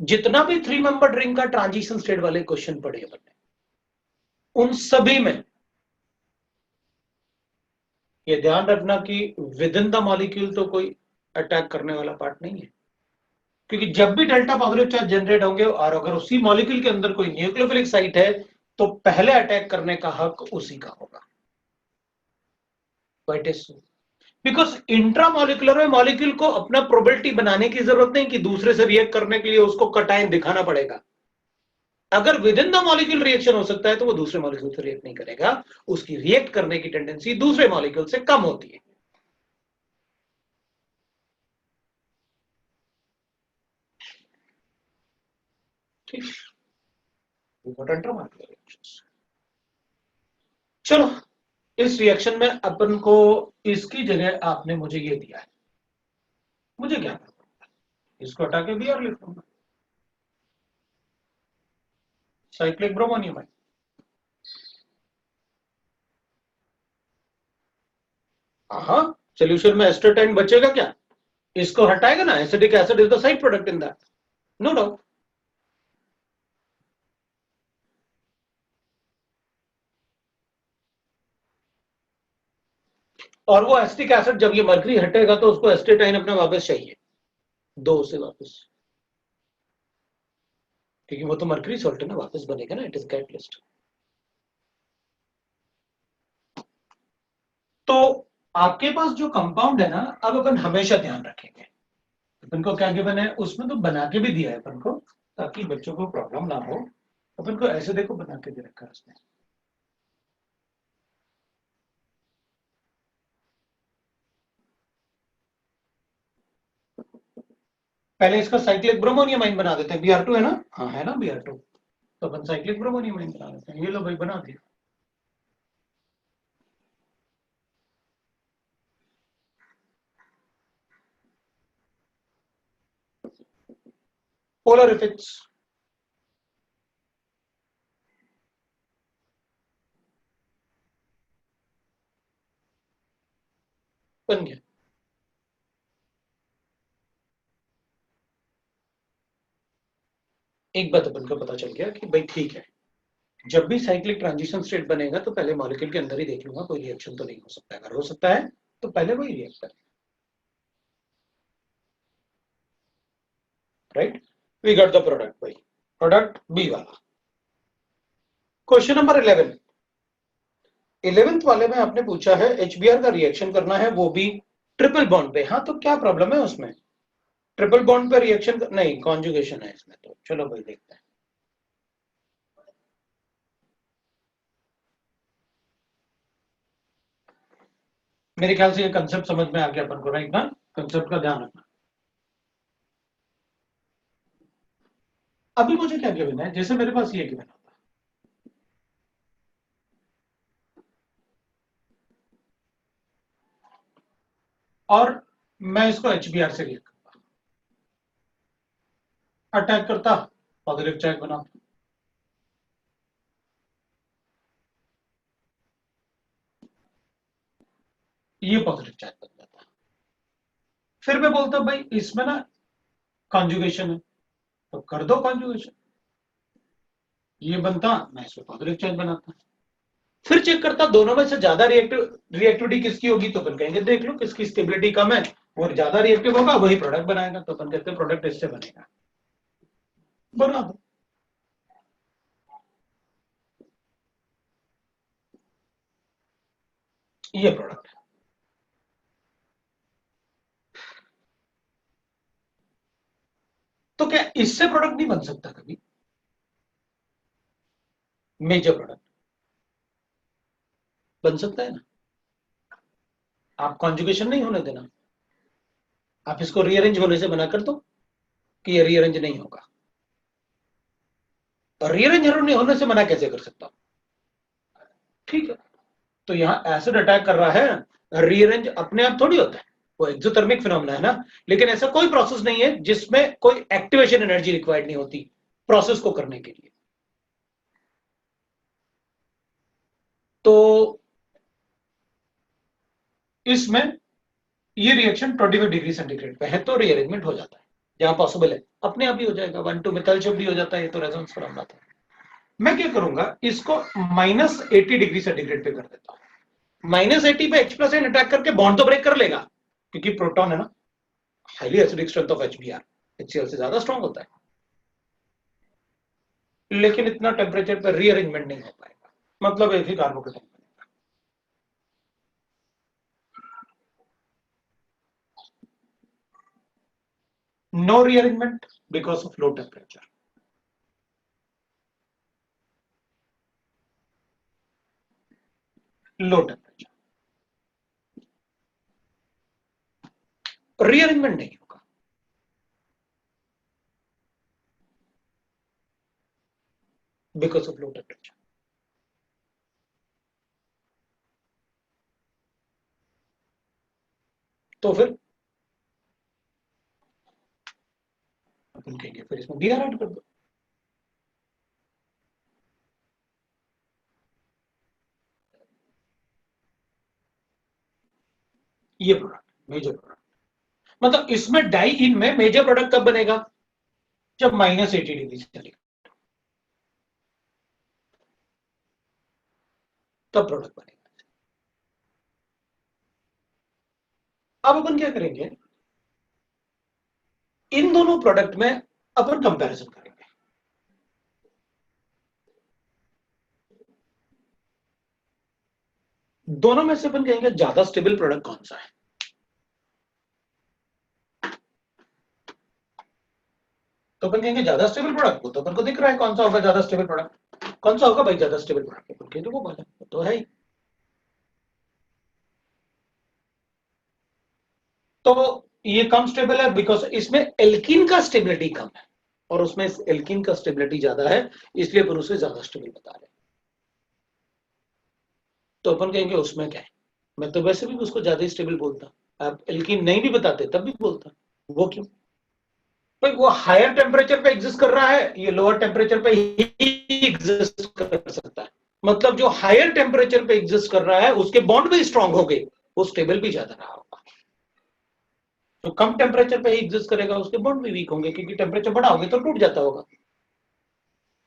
जितना भी 3 मेंबर रिंग का ट्रांजिशन स्टेट वाले क्वेश्चन पढ़े अपन ने, उन सभी में ये ध्यान रखना कि विद इन द मॉलिक्यूल तो कोई अटैक करने वाला पार्ट नहीं है, क्योंकि जब भी डेल्टा पॉजिटिव चार्ज जनरेट होंगे और अगर उसी मॉलिक्यूल के अंदर कोई न्यूक्लियोफिलिक साइट है तो पहले अटैक करने का हक उसी का होगा। व्हाट इज बिकॉज इंट्रामॉलिक्यूलर में मॉलिक्यूल को अपना प्रोबेबिलिटी बनाने की जरूरत नहीं कि दूसरे से रिएक्ट करने के लिए उसको कटायन दिखाना पड़ेगा। अगर with in the molecule reaction हो सकता है तो वो दूसरे मॉलिक्यूल से रिएक्ट नहीं करेगा, उसकी रिएक्ट करने की टेंडेंसी दूसरे मॉलिक्यूल से कम होती है। ठीक, इंट्रामॉलिक्यूलर रिएक्शंस। चलो, इस रिएक्शन में अपन को इसकी जगह आपने मुझे ये दिया है, मुझे क्या करना, इसको हटा के Br लिख लूंगा, साइक्लिक ब्रोमोनियम है। हाँ, सोल्यूशन में एस्टरटाइन बचेगा क्या, इसको हटाएगा ना, acidic acid is the side product in that, no doubt. और वो एसिटिक एसिड जब ये मर्करी हटेगा तो उसको एस्टेटाइन अपना वापस चाहिए, दो से वापस, क्योंकि वो तो मर्करी सॉल्ट है ना, वापस बनेगा ना, इट इज कैटलिस्ट। तो आपके पास जो कंपाउंड है ना, अब अपन हमेशा ध्यान रखेंगे, अपन को क्या गिवन है, उसमें तो बना के भी दिया है अपन को, ताकि बच्चों को प्रॉब्लम ना हो। अपन को ऐसे देखो बना के दे रखा है उसने, पहले इसका साइक्लिक ब्रोमोनियम आइन बना देते हैं, Br2 है ना, हाँ है ना Br2, तो अपन साइक्लिक ब्रोमोनियम आइन बना देते हैं, ये लो भाई बना दिया। पोलर इफेक्ट्स, बन गया। एक बात अपन को पता चल गया कि भाई ठीक है, जब भी साइक्लिक ट्रांजिशन स्टेट बनेगा तो पहले मॉलिक्यूल के अंदर ही देख लूंगा, कोई रिएक्शन तो नहीं हो सकता है, अगर हो सकता है तो पहले वही रिएक्ट करें, right. We got the product भाई, प्रोडक्ट बी वाला। क्वेश्चन नंबर 11, 11th वाले में आपने पूछा है HBr का रिएक्शन करना है, वो भी ट्रिपल बॉन्ड पे। हाँ, तो क्या प्रॉब्लम है उसमें, ट्रिपल बॉन्ड पे रिएक्शन नहीं, कॉन्जुगेशन है इसमें, तो चलो भाई देखते हैं। मेरे ख्याल से ये कंसेप्ट समझ में आ गया अपन को, राइट ना, कंसेप्ट का ध्यान रखना। अभी मुझे क्या गिवन है, जैसे मेरे पास ये गिवन होता, और मैं इसको HBr से रिएक्ट करता, अटैक करता, पॉजिटिव चार्ज बनाता, ये पॉजिटिव चार्ज बन जाता, फिर मैं बोलता भाई इसमें ना कॉन्जुगेशन है, तो कर दो कॉन्जुगेशन, ये बनता, मैं इसमें पॉजिटिव चार्ज बनाता, फिर चेक करता दोनों में से ज्यादा रिएक्टिविटी किसकी होगी, तो अपन कहेंगे देख लो किसकी स्टेबिलिटी कम है और ज्यादा रिएक्टिव होगा, वही प्रोडक्ट बनाएगा, तो अपन कहते हैं प्रोडक्ट इससे बनेगा, बना दो। ये प्रोडक्ट है, तो क्या इससे प्रोडक्ट नहीं बन सकता कभी, मेजर प्रोडक्ट बन सकता है ना, आप कॉन्जुगेशन नहीं होने देना, आप इसको रीअरेंज होने से मना कर दो कि ये रीअरेंज नहीं होगा, और रीअरेंज होने से मना कैसे कर सकता हूं, ठीक है। तो यहां एसिड अटैक कर रहा है, रीअरेंज अपने आप थोड़ी होता है, वो एक्सोथर्मिक फिनोमेना है ना, लेकिन ऐसा कोई प्रोसेस नहीं है जिसमें कोई एक्टिवेशन एनर्जी रिक्वायर्ड नहीं होती प्रोसेस को करने के लिए। तो इसमें ये रिएक्शन 25 डिग्री सेंटीग्रेड पे है, तो रीअरेंजमेंट हो जाता है, जहां पॉसिबल है अपने आप ही हो जाएगा, 1,2 मेथाइल शिफ्ट भी हो जाता है, ये तो रेजोनेंस फिनोमेना था। मैं क्या करूंगा, इसको -80 डिग्री सेंटीग्रेड पे कर देता हूं, -80 पे H+ एन अटैक करके बॉन्ड तो ब्रेक कर लेगा, क्योंकि प्रोटॉन है ना, highly acidic strength of HBr HCl से ज्यादा स्ट्रॉन्ग होता है, लेकिन इतना टेम्परेचर पर रीअरेंजमेंट नहीं हो पाएगा, मतलब एक ही कार्बोकेटाइन बनेगा। No rearrangement because of low temperature, low temperature, rearrangement नहीं होगा बिकॉज ऑफ लो टेम्परेचर। तो फिर अपन कहेंगे फिर इसमें बी आर ऐड कर दो। ये प्रोडक्ट मेजर प्रोडक्ट, मतलब इसमें डाई इन में मेजर प्रोडक्ट कब बनेगा? जब -80 डिग्री चलेगा तब प्रोडक्ट बनेगा। अब अपन क्या करेंगे, इन दोनों प्रोडक्ट में अपन कंपैरिजन करेंगे। दोनों में से अपन कहेंगे ज्यादा स्टेबल प्रोडक्ट कौन सा है। तो अपन कहेंगे ज्यादा स्टेबल प्रोडक्ट, वो तो अपन को दिख रहा है कौन सा होगा ज्यादा स्टेबल प्रोडक्ट। कौन सा होगा भाई ज्यादा स्टेबल प्रोडक्ट? अपन कहेंगे वो वाला, तो है ही। तो ये कम स्टेबल है बिकॉज इसमें एल्कीन का स्टेबिलिटी कम है और उसमें एल्कीन का स्टेबिलिटी ज्यादा है, इसलिए अपन उसे ज्यादा स्टेबल बता रहे हैं। तो अपन कहेंगे उसमें क्या है, मैं तो वैसे भी उसको ज्यादा स्टेबल बोलता, आप एल्कीन नहीं भी बताते तब भी बोलता। वो क्यों भाई? वो हायर टेम्परेचर पे एग्जिस्ट कर रहा है, ये लोअर टेम्परेचर पे ही एग्जिस्ट कर सकता है। मतलब जो हायर टेम्परेचर पे एग्जिस्ट कर रहा है उसके बॉन्ड भी स्ट्रांग हो गए, वो स्टेबल भी ज्यादा रहा होगा। जो कम टेम्परेचर पे ही एग्जिस्ट करेगा उसके बॉन्ड भी वीक होंगे, क्योंकि टेम्परेचर बढ़ा होगा तो टूट जाता होगा।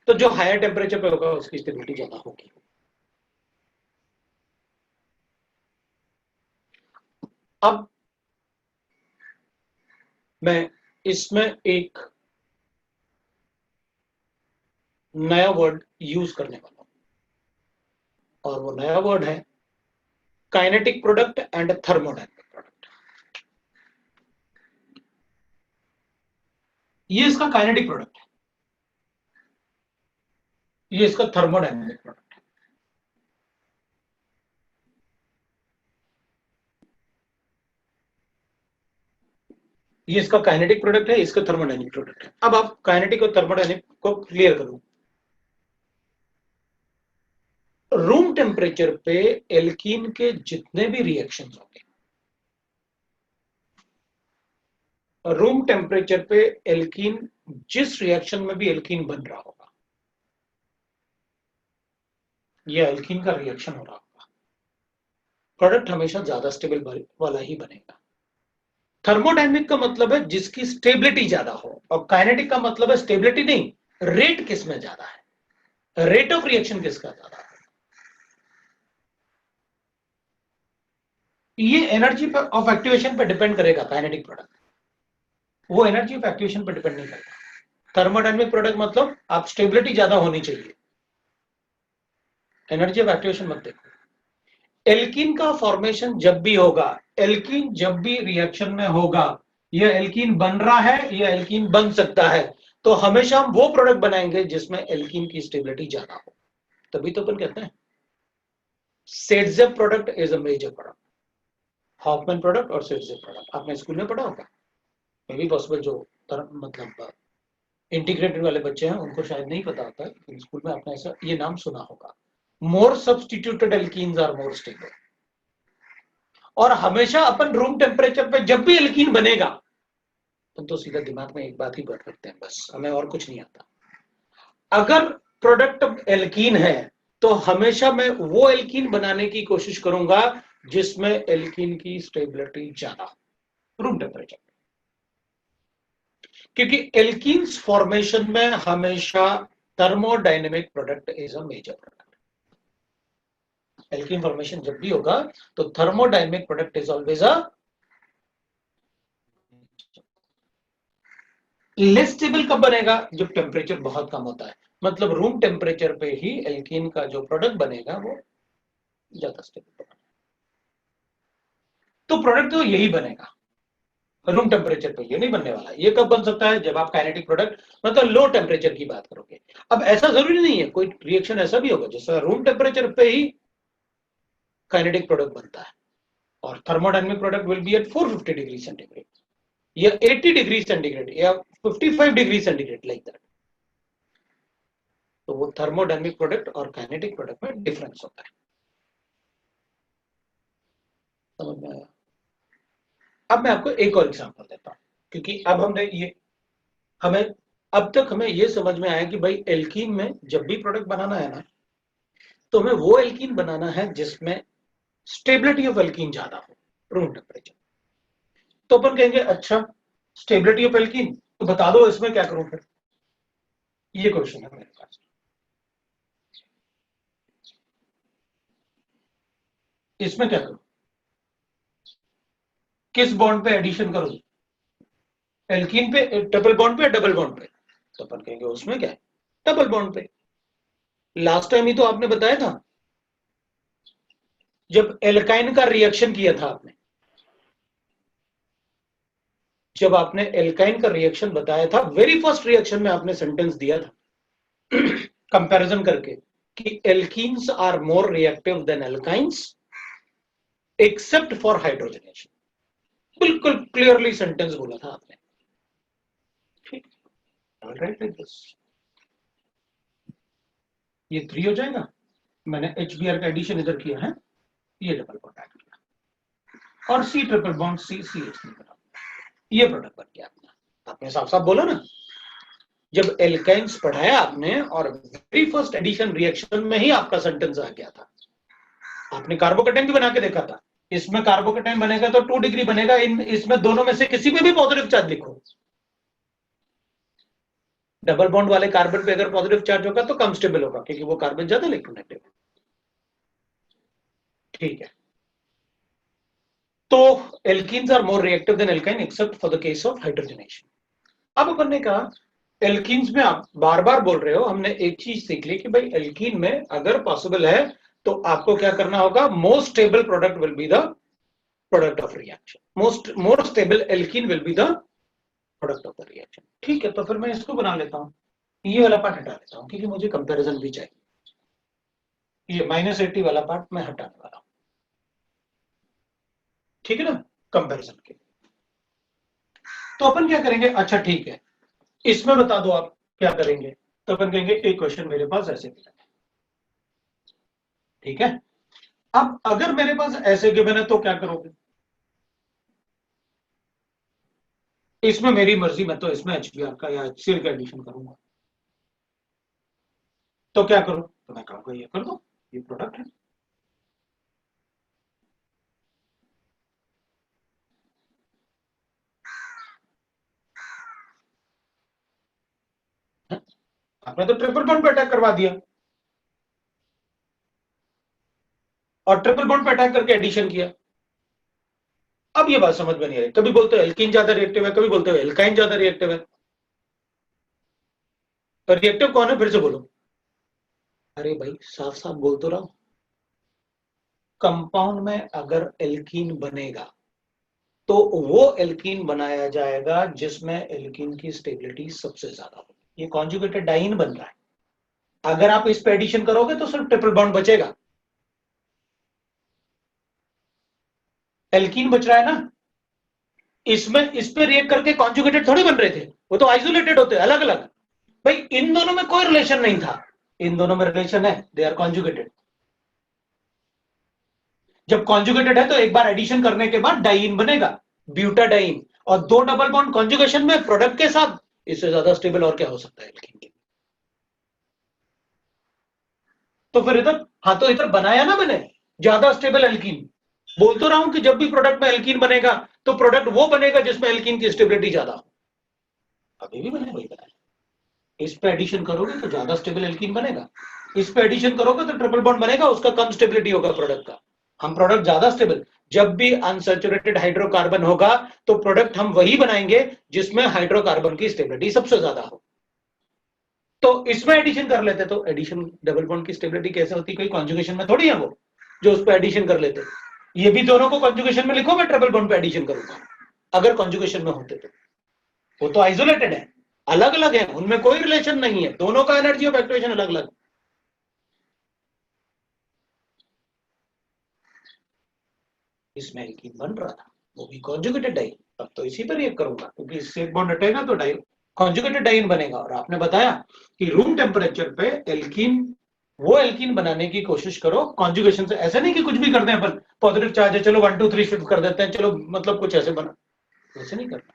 तो जो हायर टेम्परेचर पे होगा उसकी स्टेबिलिटी ज्यादा होगी। अब मैं इसमें एक नया वर्ड यूज करने वाला हूं और वो नया वर्ड है kinetic product and thermodynamic product. ये इसका काइनेटिक प्रोडक्ट है, ये इसका थर्मोडायनेमिक प्रोडक्ट है। ये इसका काइनेटिक प्रोडक्ट है, इसका थर्मोडायनेमिक प्रोडक्ट है। अब आप काइनेटिक और थर्मोडायनेमिक को क्लियर करो। रूम टेम्परेचर पे एल्कीन के जितने भी रिएक्शंस होंगे, रूम टेम्परेचर पे एल्कीन जिस रिएक्शन में भी एल्कीन बन रहा होगा, यह एल्कीन का रिएक्शन हो रहा होगा, प्रोडक्ट हमेशा ज्यादा स्टेबल वाला ही बनेगा। थर्मोडायनेमिक का मतलब है जिसकी स्टेबिलिटी ज्यादा हो, और काइनेटिक का मतलब है स्टेबिलिटी नहीं, रेट किसमें ज्यादा है, रेट ऑफ रिएक्शन किसका ज्यादा है। ये एनर्जी ऑफ एक्टिवेशन पे डिपेंड करेगा काइनेटिक प्रोडक्ट, वो एनर्जी ऑफ एक्टिवेशन पे डिपेंड नहीं करता। थर्मोडायनेमिक प्रोडक्ट मतलब आप स्टेबिलिटी ज्यादा होनी चाहिए, एनर्जी ऑफ एक्टिवेशन मत देखो। एल्कीन का फॉर्मेशन जब भी होगा, एल्कीन जब भी रिएक्शन में होगा, यह एल्कीन बन रहा है या एल्कीन बन सकता है, तो हमेशा हम वो प्रोडक्ट बनाएंगे जिसमें एल्कीन की स्टेबिलिटी ज्यादा हो। तभी तो अपन कहते हैं Saytzeff product is a major product. Hofmann product और सेडजेप प्रोडक्ट आपने स्कूल में पढ़ा होगा, मे बी पॉसिबल जो मतलब इंटीग्रेटेड वाले बच्चे हैं उनको शायद नहीं पता होता है, लेकिन स्कूल में आपने ऐसा ये नाम सुना होगा। More substituted alkenes are more stable. और हमेशा अपन रूम टेम्परेचर पे जब भी एल्कीन बनेगा तो सीधा दिमाग में एक बात ही बैठ रखते हैं, बस हमें और कुछ नहीं आता। अगर प्रोडक्ट एल्कीन है तो हमेशा मैं वो एल्कीन बनाने की कोशिश करूंगा जिसमें एल्कीन की स्टेबिलिटी ज्यादा रूम टेम्परेचर, क्योंकि एल्कीन्स फॉर्मेशन में हमेशा thermodynamic product is a major product. Alkene formation जब भी होगा तो thermodynamic product is always a less stable. कब बनेगा? जब टेम्परेचर बहुत कम होता है, मतलब रूम टेम्परेचर पे ही एल्कीन का जो प्रोडक्ट बनेगा वो ज्यादा स्टेबल बनेगा। तो प्रोडक्ट तो यही बनेगा, रूम टेम्परेचर पे ये नहीं बनने वाला। ये कब बन सकता है? जब आप काइनेटिक प्रोडक्ट मतलब लो टेम्परेचर की बात करोगे। अब ऐसा जरूरी नहीं है, कोई रिएक्शन ऐसा भी होगा जिसका रूम टेम्परेचर पे ही काइनेटिक प्रोडक्ट बनता है, और thermodynamic product will be at 450 degree centigrade या 80 डिग्री सेंटीग्रेड या 55 डिग्री सेंटीग्रेड लाइक दैट। तो वो थर्मोडायनेमिक प्रोडक्ट और काइनेटिक प्रोडक्ट में डिफरेंस होता है। समझ में आया? अब मैं आपको एक और एग्जांपल देता हूं, क्योंकि अब अब तक हमें ये समझ में आया कि भाई एल्कीन में जब भी प्रोडक्ट बनाना है ना, तो हमें वो एल्कीन बनाना है जिसमें स्टेबिलिटी ऑफ एल्कीन ज्यादा हो रूम टेम्परेचर। तो अपन कहेंगे अच्छा स्टेबिलिटी ऑफ एल्कीन, तो बता दो इसमें क्या करूं फिर, ये क्वेश्चन है मेरे पास। इसमें क्या करूं, किस बॉन्ड पे एडिशन करूं, एल्कीन पे, ट्रिपल बॉन्ड पे, डबल बॉन्ड पे? तो अपन कहेंगे उसमें क्या है, डबल बॉन्ड पे। लास्ट टाइम ही तो आपने बताया था, जब एल्काइन का रिएक्शन किया था आपने, जब आपने एल्काइन का रिएक्शन बताया था, वेरी फर्स्ट रिएक्शन में आपने सेंटेंस दिया था कंपैरिजन करके कि alkenes are more reactive than alkynes except for hydrogenation. बिल्कुल क्लियरली सेंटेंस बोला था आपने, ठीक, राइट लाइक दिस। ये 3 हो जाएगा, मैंने HBr का एडिशन इधर किया है, ये डबल बॉन्ड ऐड किया और C ट्रिपल बॉन्ड CCH निकला, ये प्रोडक्ट बन गया अपना। आपने साफ साफ बोला ना, जब एल्काइंस पढ़ाया आपने और वेरी फर्स्ट एडिशन रिएक्शन में ही आपका सेंटेंस आ गया था। आपने कार्बोकेटाइन भी बना के देखा था, इसमें कार्बोकेटाइन बनेगा तो 2 डिग्री बनेगा, इसमें दोनों में से किसी में भी पॉजिटिव चार्ज लिखो। डबल बॉन्ड वाले कार्बन पे अगर पॉजिटिव चार्ज होगा तो कम स्टेबल होगा, क्योंकि वो कार्बन ज्यादा इलेक्ट्रोनेगेटिव है, ठीक है। तो alkenes are more reactive than alkyne except for the case of hydrogenation. अब अपन ने कहा एल्कीन्स में, आप बार बार बोल रहे हो, हमने एक चीज सीख ली कि भाई एल्कीन में अगर पॉसिबल है तो आपको क्या करना होगा, most stable product will be the product of reaction, more stable alkene will be the product of the reaction, ठीक है। तो फिर मैं इसको बना लेता हूं, ये वाला पार्ट हटा लेता हूं क्योंकि मुझे कंपैरिजन भी चाहिए। ये -80 वाला पार्ट मैं हटाने वाला हूं, ठीक है ना, कंपैरिजन के। तो अपन क्या करेंगे, अच्छा ठीक है, इसमें बता दो आप क्या करेंगे। तो अपन कहेंगे एक क्वेश्चन मेरे पास ऐसे गिवन है, ठीक है। अब अगर मेरे पास ऐसे गिवन है तो क्या करोगे, इसमें मेरी मर्जी, मैं तो इसमें HBr का या HCl का एडिशन करूंगा। तो क्या करूं, तो मैं कहूंगा ये कर दो, ये प्रोडक्ट है। आपने तो ट्रिपल बॉन्ड पे अटैक करवा दिया और ट्रिपल बॉन्ड पे अटैक करके एडिशन किया। अब ये बात समझ में नहीं आ रही, कभी बोलते हो एल्कीन ज्यादा रिएक्टिव है, कभी बोलते हो एल्काइन ज्यादा रिएक्टिव है। तो रिएक्टिव कौन है, फिर से बोलो। अरे भाई साफ साफ बोल तो रहा हूं, कंपाउंड में अगर एल्कीन बनेगा तो वो एल्कीन बनाया जाएगा जिसमें एल्कीन की स्टेबिलिटी सबसे ज्यादा हो। ये कॉन्जुगेटेड डाइन बन रहा है, अगर आप इस पे एडिशन करोगे तो सिर्फ ट्रिपल बॉन्ड बचेगा, एल्कीन बच रहा है ना। इसमें इस पे रिएक्ट करके कॉन्जुगेटेड थोड़ी बन रहे थे, वो तो आइसोलेटेड होते अलग अलग। भाई इन दोनों में कोई रिलेशन नहीं था, इन दोनों में रिलेशन है, दे आर कॉन्जुगेटेड। जब कॉन्जुगेटेड है तो एक बार एडिशन करने के बाद डाइन बनेगा, ब्यूटाडाइन, और 2 डबल बॉन्ड कॉन्जुगेशन में प्रोडक्ट के साथ, इससे ज्यादा स्टेबल और क्या हो सकता है एल्कीन के। तो फिर इधर, हाँ तो इधर बनाया ना मैंने ज्यादा स्टेबल एल्कीन। बोल तो रहा हूं कि जब भी प्रोडक्ट में एल्कीन बनेगा तो प्रोडक्ट वो बनेगा जिसमें एल्कीन की स्टेबिलिटी ज्यादा हो। अभी भी मैंने वही बताया, इस पे एडिशन करोगे तो ज्यादा स्टेबल एल्कीन बनेगा, इस पे एडिशन करोगे तो ट्रिपल बॉन्ड बनेगा, उसका कम स्टेबिलिटी होगा प्रोडक्ट का। हम प्रोडक्ट ज्यादा स्टेबल, जब भी अनसैचुरेटेड हाइड्रोकार्बन होगा तो प्रोडक्ट हम वही बनाएंगे जिसमें हाइड्रोकार्बन की स्टेबिलिटी सबसे ज्यादा हो। तो इसमें एडिशन कर लेते, तो एडिशन डबल बॉन्ड की स्टेबिलिटी कैसे होती, कोई कॉन्जुगेशन में थोड़ी है वो जो उस पर एडिशन कर लेते। ये भी दोनों को कॉन्जुगेशन में लिखो, मैं ट्रिपल बॉन्ड पे एडिशन करूंगा अगर कॉन्जुगेशन में होते तो। वो तो आइसोलेटेड है, अलग अलग है, उनमें कोई रिलेशन नहीं है, दोनों का एनर्जी ऑफ एक्टिवेशन अलग अलग। इसमें एल्कीन बन रहा था, वो भी कॉन्जुगेटेड डाइन, अब तो इसी पर रिएक्ट करूंगा क्योंकि इससे एक बॉन्ड हटेगा तो डाइन, कॉन्जुगेटेड डाइन बनेगा। और आपने बताया कि रूम टेम्परेचर पे एल्कीन वो एल्कीन बनाने की कोशिश करो कॉन्जुगेशन से। ऐसा नहीं कि कुछ भी कर दें अपन, पॉजिटिव चार्ज है चलो 1 2 3 शिफ्ट कर देते हैं, चलो मतलब कुछ ऐसे बना, वैसे नहीं करना।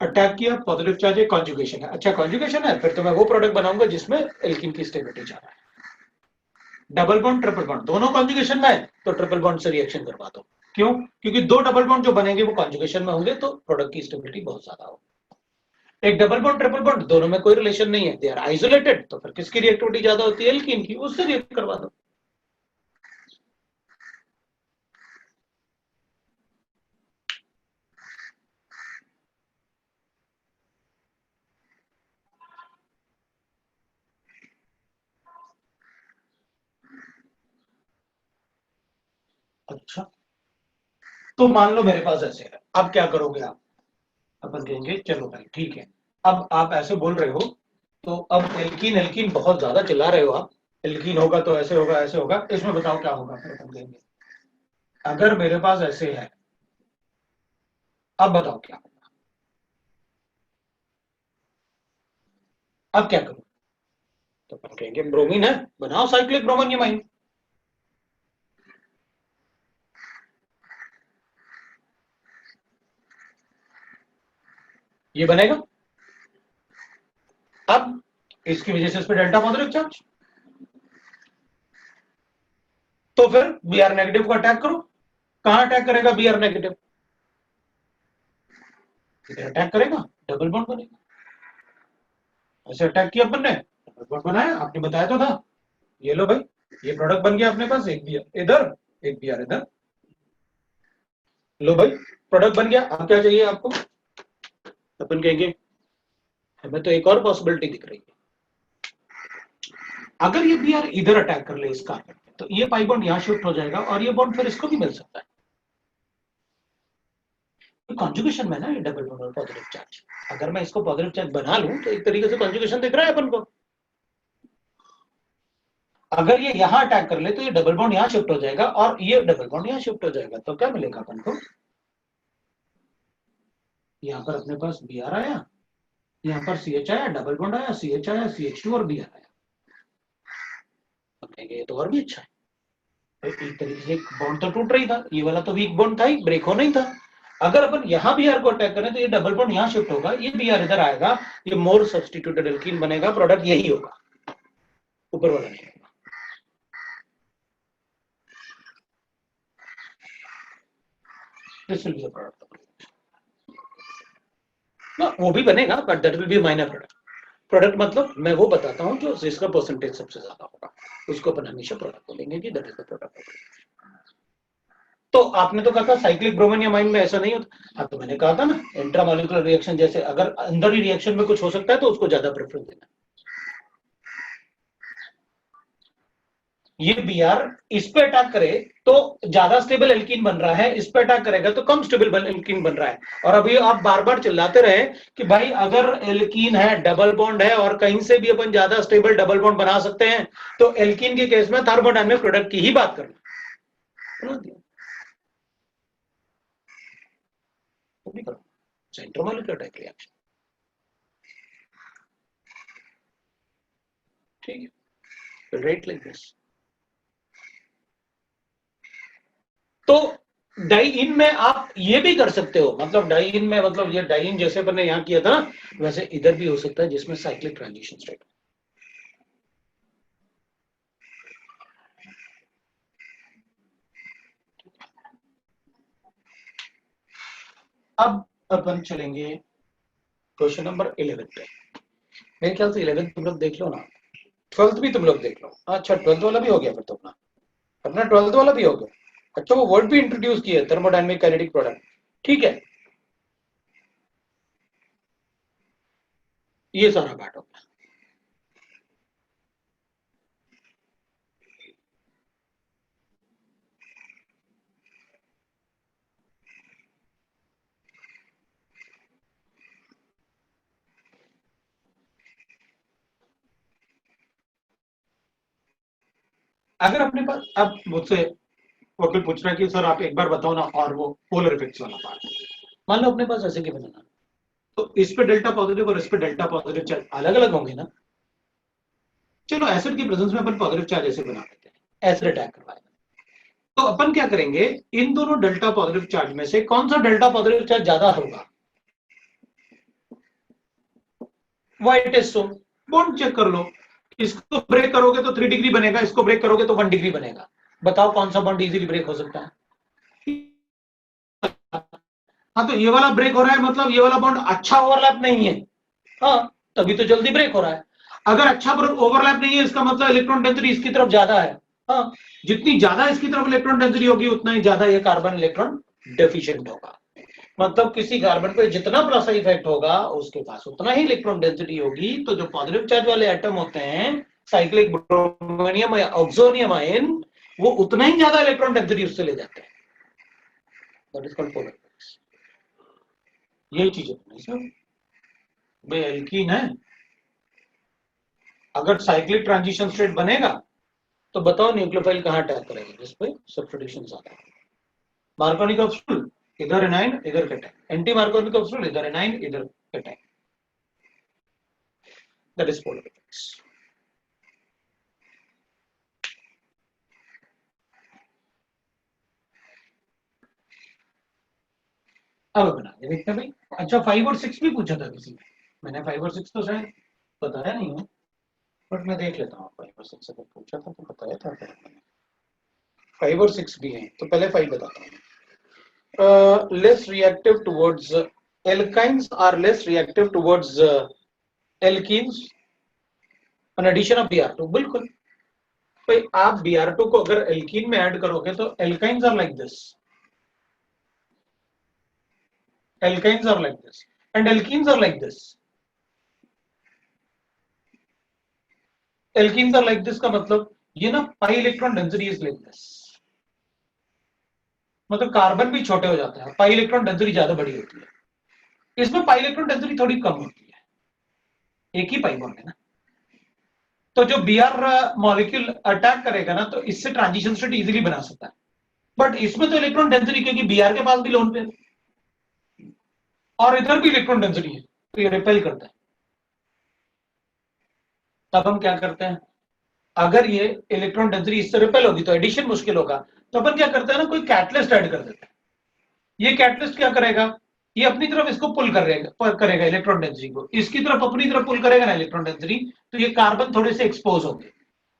अटैक किया, पॉजिटिव चार्ज है, कॉन्जुगेशन है, अच्छा कॉन्जुगेशन है, फिर तो मैं वो प्रोडक्ट बनाऊंगा जिसमें एल्कीन की स्टेबिलिटी ज्यादा है। डबल बॉन्ड ट्रिपल बॉन्ड दोनों कॉन्जुगेशन में है तो ट्रिपल बॉन्ड से रिएक्शन करवा दो। क्यों? क्योंकि दो डबल बॉन्ड जो बनेंगे वो कॉन्जुगेशन में होंगे तो प्रोडक्ट की स्टेबिलिटी बहुत ज्यादा होगी। एक डबल बॉन्ड ट्रिपल बॉन्ड दोनों में कोई रिलेशन नहीं है, दे आर आइसोलेटेड, तो फिर किसकी रिएक्टिविटी ज्यादा होती है? एल्कीन की, उससे रिएक्ट करवा दो। अच्छा, तो मान लो मेरे पास ऐसे है, अब क्या करोगे आप? अपन कहेंगे चलो भाई ठीक है, अब आप ऐसे बोल रहे हो तो अब एल्कीन एल्कीन बहुत ज्यादा चिल्ला रहे हो आप, एल्कीन होगा तो ऐसे होगा ऐसे होगा, इसमें बताओ क्या होगा? फिर अपन कहेंगे अगर मेरे पास ऐसे है, अब बताओ क्या होगा? अब क्या करूं? तो अपन कहेंगे ब्रोमीन है, बनाओ साइक्लिक ब्रोमोनियमाइन। ये बनेगा। अब इसकी वजह से इस पे डेल्टा पॉजिटिव चार्ज, तो फिर बी आर नेगेटिव को अटैक करो। कहां अटैक करेगा बी आर नेगेटिव? इधर अटैक करेगा, डबल बॉन्ड बनेगा। ऐसे अटैक किया अपन ने, डबल बॉन्ड बनाया, आपने बताया तो था। ये लो भाई, ये प्रोडक्ट बन गया अपने पास, एक बी आर इधर एक बी आर इधर। लो भाई, प्रोडक्ट बन गया, अब क्या चाहिए आपको? अपन कहेंगे हमें तो एक और पॉसिबिलिटी दिख रही है, अगर ये बी आर इधर अटैक कर ले इस कार्बन पे, तो ये पाई बॉन्ड यहां शिफ्ट हो जाएगा और ये बॉन्ड फिर इसको भी मिल सकता है। कॉन्जुगेशन में ना ये डबल बॉन्ड और पॉजिटिव चार्ज, अगर मैं इसको पॉजिटिव चार्ज बना लूं तो एक तरीके से कॉन्जुगेशन दिख रहा है अपन को। अगर ये यहां अटैक कर ले तो ये डबल बॉन्ड यहां शिफ्ट हो जाएगा और ये डबल बॉन्ड यहां शिफ्ट हो जाएगा, तो क्या मिलेगा अपन को? यहां पर अपने पास बी आर आया, यहां पर सी एच आया, डबल बॉन्ड आया, सी एच आया, सी एच टू और बी आर आया। ये तो और भी अच्छा है, एक तरीके से एक बॉन्ड तो टूट रही था, ये वाला तो वीक बॉन्ड था ही, ब्रेक होना ही था। अगर अपन यहां बी आर को अटैक करें तो ये डबल बॉन्ड यहां शिफ्ट होगा, ये बी आर इधर आएगा, ये मोर सब्सटीट्यूटेड एल्कीन बनेगा, प्रोडक्ट यही होगा, ऊपर वाला नहीं होगा। This will be the product. ना वो भी बनेगा but that will B minor product. Product मतलब मैं वो बताता हूं जो जिसका परसेंटेज सबसे ज्यादा होगा, उसको अपन हमेशा प्रोडक्ट बोलेंगे कि दैट इज द प्रोडक्ट। तो आपने तो कहा था साइक्लिक ब्रोमोनियमाइन में ऐसा नहीं होता, हाँ तो मैंने कहा था ना इंट्रामोलिकुलर रिएक्शन जैसे अगर अंदर ही रिएक्शन में कुछ हो सकता है तो उसको ज्यादा प्रेफरेंस देना। ये बी आर इस पे अटैक करे तो ज्यादा स्टेबल एल्कीन बन रहा है, इस पे अटैक करेगा तो कम स्टेबल एल्कीन बन रहा है। और अभी आप बार बार चिल्लाते रहे कि भाई अगर एल्कीन है, डबल बॉन्ड है और कहीं से भी अपन ज्यादा स्टेबल डबल बॉन्ड बना सकते हैं, तो एल्कीन के केस में थर्मोडायनामिक प्रोडक्ट की ही बात करना। इंट्रामोलिकुलर टाइप रिएक्शन, ठीक है, राइट लाइक दिस। तो डाई इन में आप ये भी कर सकते हो, मतलब डाई इन में मतलब ये डाई इन जैसे अपन ने यहां किया था ना, वैसे इधर भी हो सकता है जिसमें साइक्लिक ट्रांजिशन स्टेट। अब अपन चलेंगे क्वेश्चन नंबर 11 पे। मेरे ख्याल से 11 तुम लोग देख लो ना, 12th भी तुम लोग देख लो। अच्छा 12th वाला भी हो गया फिर तो अपना, अपना 12th वाला भी हो गया। अच्छा वो वर्ड भी इंट्रोड्यूस किया, थर्मोडायनामिक काइनेटिक प्रोडक्ट, ठीक है, ये सारा पार्ट हो गया। अगर अपने पास अब मुझसे वो भी पूछ रहा है कि सर आप एक बार बताओ ना, और वो पोलर इफेक्ट्स वाला पार्ट, मान लो अपने पास ऐसे कि बनाना, तो इस पे डेल्टा पॉजिटिव और इस पे डेल्टा पॉजिटिव चल अलग अलग होंगे ना, चलो एसिड की प्रेजेंस में अपन पॉजिटिव चार्ज ऐसे बना लेते हैं, एसिड अटैक करवाएगा। तो अपन क्या करेंगे, इन दोनों डेल्टा पॉजिटिव चार्ज में से कौन सा डेल्टा पॉजिटिव चार्ज ज्यादा होगा, white is so, bond check कर लो। इसको ब्रेक करोगे तो 3 डिग्री बनेगा, इसको ब्रेक करोगे तो 1 डिग्री बनेगा। बताओ कौन सा बॉन्ड इजीली ब्रेक हो सकता है? हाँ, तो ये वाला ब्रेक हो रहा है, मतलब ये वाला बॉन्ड अच्छा ओवरलैप नहीं है, हाँ, तभी तो जल्दी ब्रेक हो रहा है। अगर अच्छा ओवरलैप नहीं है, इसका मतलब इलेक्ट्रॉन डेंसिटी इसकी तरफ ज्यादा है, हाँ, जितनी ज्यादा इसकी तरफ इलेक्ट्रॉन डेंसिटी होगी उतना ही ज्यादा ये कार्बन इलेक्ट्रॉन डेफिशिएंट होगा। मतलब किसी कार्बन पे जितना प्लस इफेक्ट होगा उसके पास उतना ही इलेक्ट्रॉन डेंसिटी होगी। तो जो पॉजिटिव चार्ज वाले एटम होते हैं, साइक्लिक ब्रोमोनियम या ऑक्सोनियम आयन, वो उतना ही ज्यादा इलेक्ट्रॉन डेंसिटी उससे ले जाते हैं। That is called polar. यही चीज है सर, भाई एल्कीन है, अगर साइक्लिक ट्रांजिशन स्टेट बनेगा तो बताओ न्यूक्लियोफाइल कहां अटैक करेगा, जिस पे सब्स्टिट्यूशन ज्यादा है। मार्कोनिक ऑप्शनल, इधर एनाइन इधर कैटाइन, एंटी मार्कोनिक ऑप्शनल, इधर एनाइन इधर cation. That is polar effects. अब बना के देखते हैं भाई। अच्छा 5 और 6 भी पूछा था किसी ने, मैंने 5 और 6 तो शायद बताया नहीं है, बट मैं देख लेता हूँ 5 और 6 अगर पूछा था तो बताया था। 5 और 6 भी हैं, तो पहले 5 बताता हूँ। Less reactive towards alkynes are less reactive towards alkenes on addition of Br2। बिल्कुल भाई, आप Br2 को अगर एल्कीन में ऐड करोगे तो alkynes are like this, alkynes are like this and alkenes are like this। alkenes are like this का मतलब ये ना pi electron density is like this, मतलब कार्बन भी छोटे हो जाते हैं, पाई इलेक्ट्रॉन डेंसिटी ज्यादा बड़ी होती है। इसमें पाई इलेक्ट्रॉन डेंसिटी थोड़ी कम होती है, एक ही पाई बॉन्ड है ना। तो जो Br मॉलिक्यूल अटैक करेगा ना, तो इससे ट्रांजिशन स्टेट इजीली बना सकता है। बट इसमें तो इलेक्ट्रॉन डेंसिटी, क्योंकि Br के पास भी लोन पे और इधर भी इलेक्ट्रॉन डेंसिटी है, तो ये रिपेल करता है। तब हम क्या करते हैं, अगर ये इलेक्ट्रॉन डेंसिटी इससे रिपेल होगी तो एडिशन मुश्किल होगा, तो अपन क्या करते हैं ना, कोई कैटलिस्ट ऐड कर देते हैं। ये कैटलिस्ट क्या करेगा, ये अपनी तरफ इसको पुल करेगा इलेक्ट्रॉन डेंसिटी को, इसकी तरफ अपनी तरफ पुल करेगा ना इलेक्ट्रॉन डेंसिटी, तो ये कार्बन थोड़े से एक्सपोज होंगे।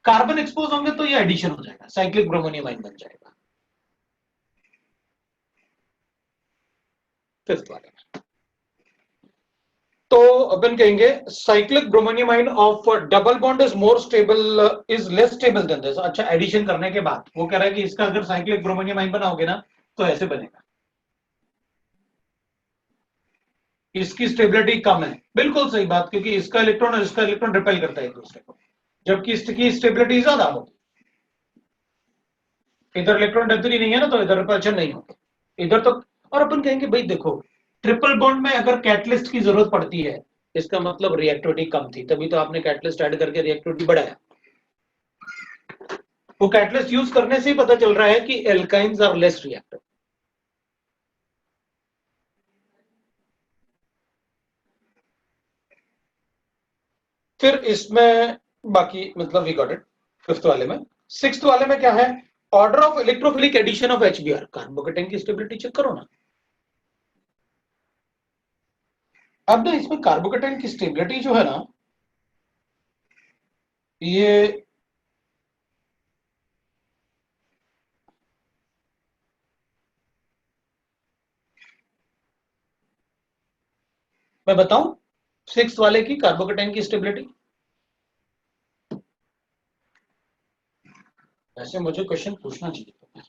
कार्बन एक्सपोज होंगे तो ये एडिशन हो जाएगा, साइक्लिक ब्रोमोनियम आयन बन जाएगा। फिफ्थ वाले तो अपन कहेंगे cyclic bromonium ion of double bond is more stable, is less stable then this. अच्छा, एडिशन करने के बाद वो कह रहा है कि इसका अगर साइक्लिक ब्रोमोनियम आयन बनाओगे ना तो ऐसे बनेगा, इसकी स्टेबिलिटी कम है। बिल्कुल सही बात, क्योंकि इसका इलेक्ट्रॉन और इसका इलेक्ट्रॉन रिपेल करता है एक दूसरे को, जबकि इसकी स्टेबिलिटी ज्यादा होगी। इधर इलेक्ट्रॉन डेंसिटी नहीं है ना, तो इधर रिपल्शन नहीं होगा, इधर तो। और अपन कहेंगे भाई देखो, ट्रिपल बॉन्ड में अगर कैटलिस्ट की जरूरत पड़ती है, इसका मतलब रिएक्टिविटी कम थी, तभी तो आपने कैटलिस्ट ऐड करके रिएक्टिविटी बढ़ाया। वो कैटलिस्ट यूज करने से ही पता चल रहा है कि एल्काइंस आर लेस रिएक्टिव। फिर इसमें बाकी मतलब वी गॉट इट फिफ्थ वाले में। सिक्स्थ वाले में क्या है, order of electrophilic addition of HBr। Carbocation की स्टेबिलिटी चेक करो ना। अब ना इसमें कार्बोकेटाइन की स्टेबिलिटी जो है ना, ये मैं बताऊं सिक्स्थ वाले की कार्बोकेटाइन की स्टेबिलिटी। वैसे मुझे क्वेश्चन पूछना चाहिए,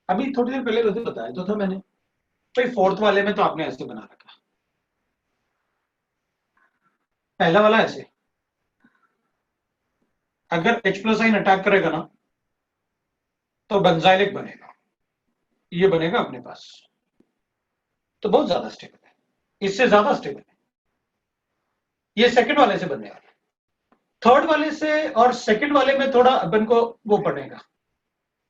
अभी थोड़ी देर पहले वैसे बताया तो था मैंने भाई। फोर्थ वाले में तो आपने ऐसे बना रखा, पहला वाला ऐसे, अगर H+ आयन अटैक करेगा ना तो बेंजाइलिक बनेगा, ये बनेगा अपने पास, तो बहुत ज्यादा स्टेबल है, इससे ज्यादा स्टेबल है। ये सेकंड वाले से बनने वाला है, थर्ड वाले से और सेकंड वाले में थोड़ा अपन को वो पड़ेगा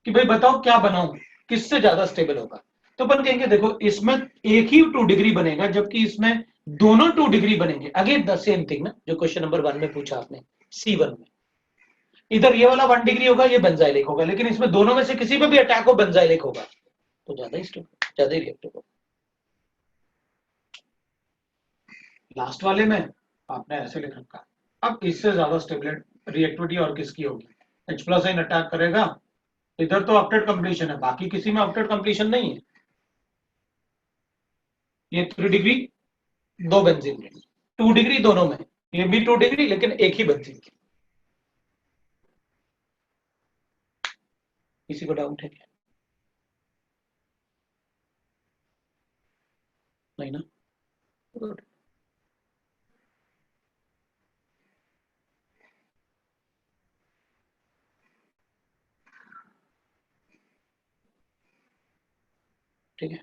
कि भाई बताओ क्या बनाऊं, किससे ज्यादा स्टेबल होगा। तो अपन कहेंगे देखो, इसमें एक ही 2 डिग्री बनेगा, जबकि इसमें दोनों 2 डिग्री बनेंगे। अगेन द सेम थिंग ना, जो क्वेश्चन नंबर 1 में पूछा आपने, C1 में। इधर ये वाला 1 डिग्री होगा, ये बेंजाइलिक होगा, लेकिन इसमें दोनों में से किसी पे भी अटैक हो बेंजाइलिक होगा तो ज्यादा ही स्टेबल, ज्यादा ही रिएक्टिव होगा। लास्ट वाले में आपने ऐसे लिख रखा। अब इससे ज्यादा स्टेबल रिएक्टिविटी और किसकी होगी? H+ आयन अटैक करेगा, इधर तो ऑक्टेट कंप्लीशन है, बाकी किसी में ऑक्टेट कंप्लीशन नहीं है। ये 3 डिग्री, 2 बेंजीन रिंग, 2 डिग्री दोनों में, ये भी 2 डिग्री लेकिन एक ही बेंजीन की। किसी को डाउट है क्या? नहीं ना? गुड। ठीक है,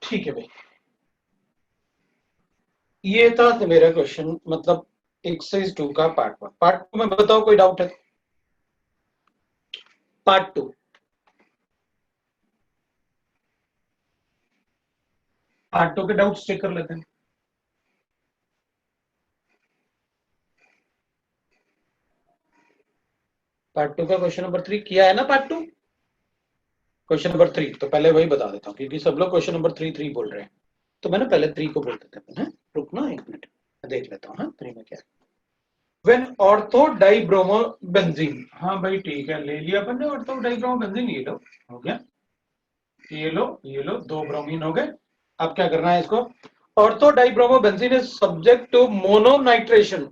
ठीक है भाई, ये था मेरा क्वेश्चन, मतलब एक्सरसाइज 2 का पार्ट 1। पार्ट 2 में बताओ कोई डाउट है? पार्ट 2, पार्ट 2 के डाउट्स चेक कर लेते हैं। पार्ट 2 का क्वेश्चन नंबर 3 किया है ना? पार्ट 2 क्वेश्चन नंबर 3 तो पहले वही बता देता हूँ, क्योंकि सब लोग क्वेश्चन नंबर 3 बोल रहे हैं, तो मैंने पहले 3 को बोल देते हैं। रुकना 1 मिनट, मैं देख लेता हूँ। हाँ, 3 में क्या है? When ऑर्थो डाइब्रोमो बेंजीन, हाँ भाई ठीक है, ले लिया अपन ने ऑर्थो डाइब्रोमो बेंजीन, ये लो हो गया, ये लो, ये लो, 2 ब्रोमीन हो गए। अब क्या करना है इसको? Ortho dibromo benzene is subject to mononitration,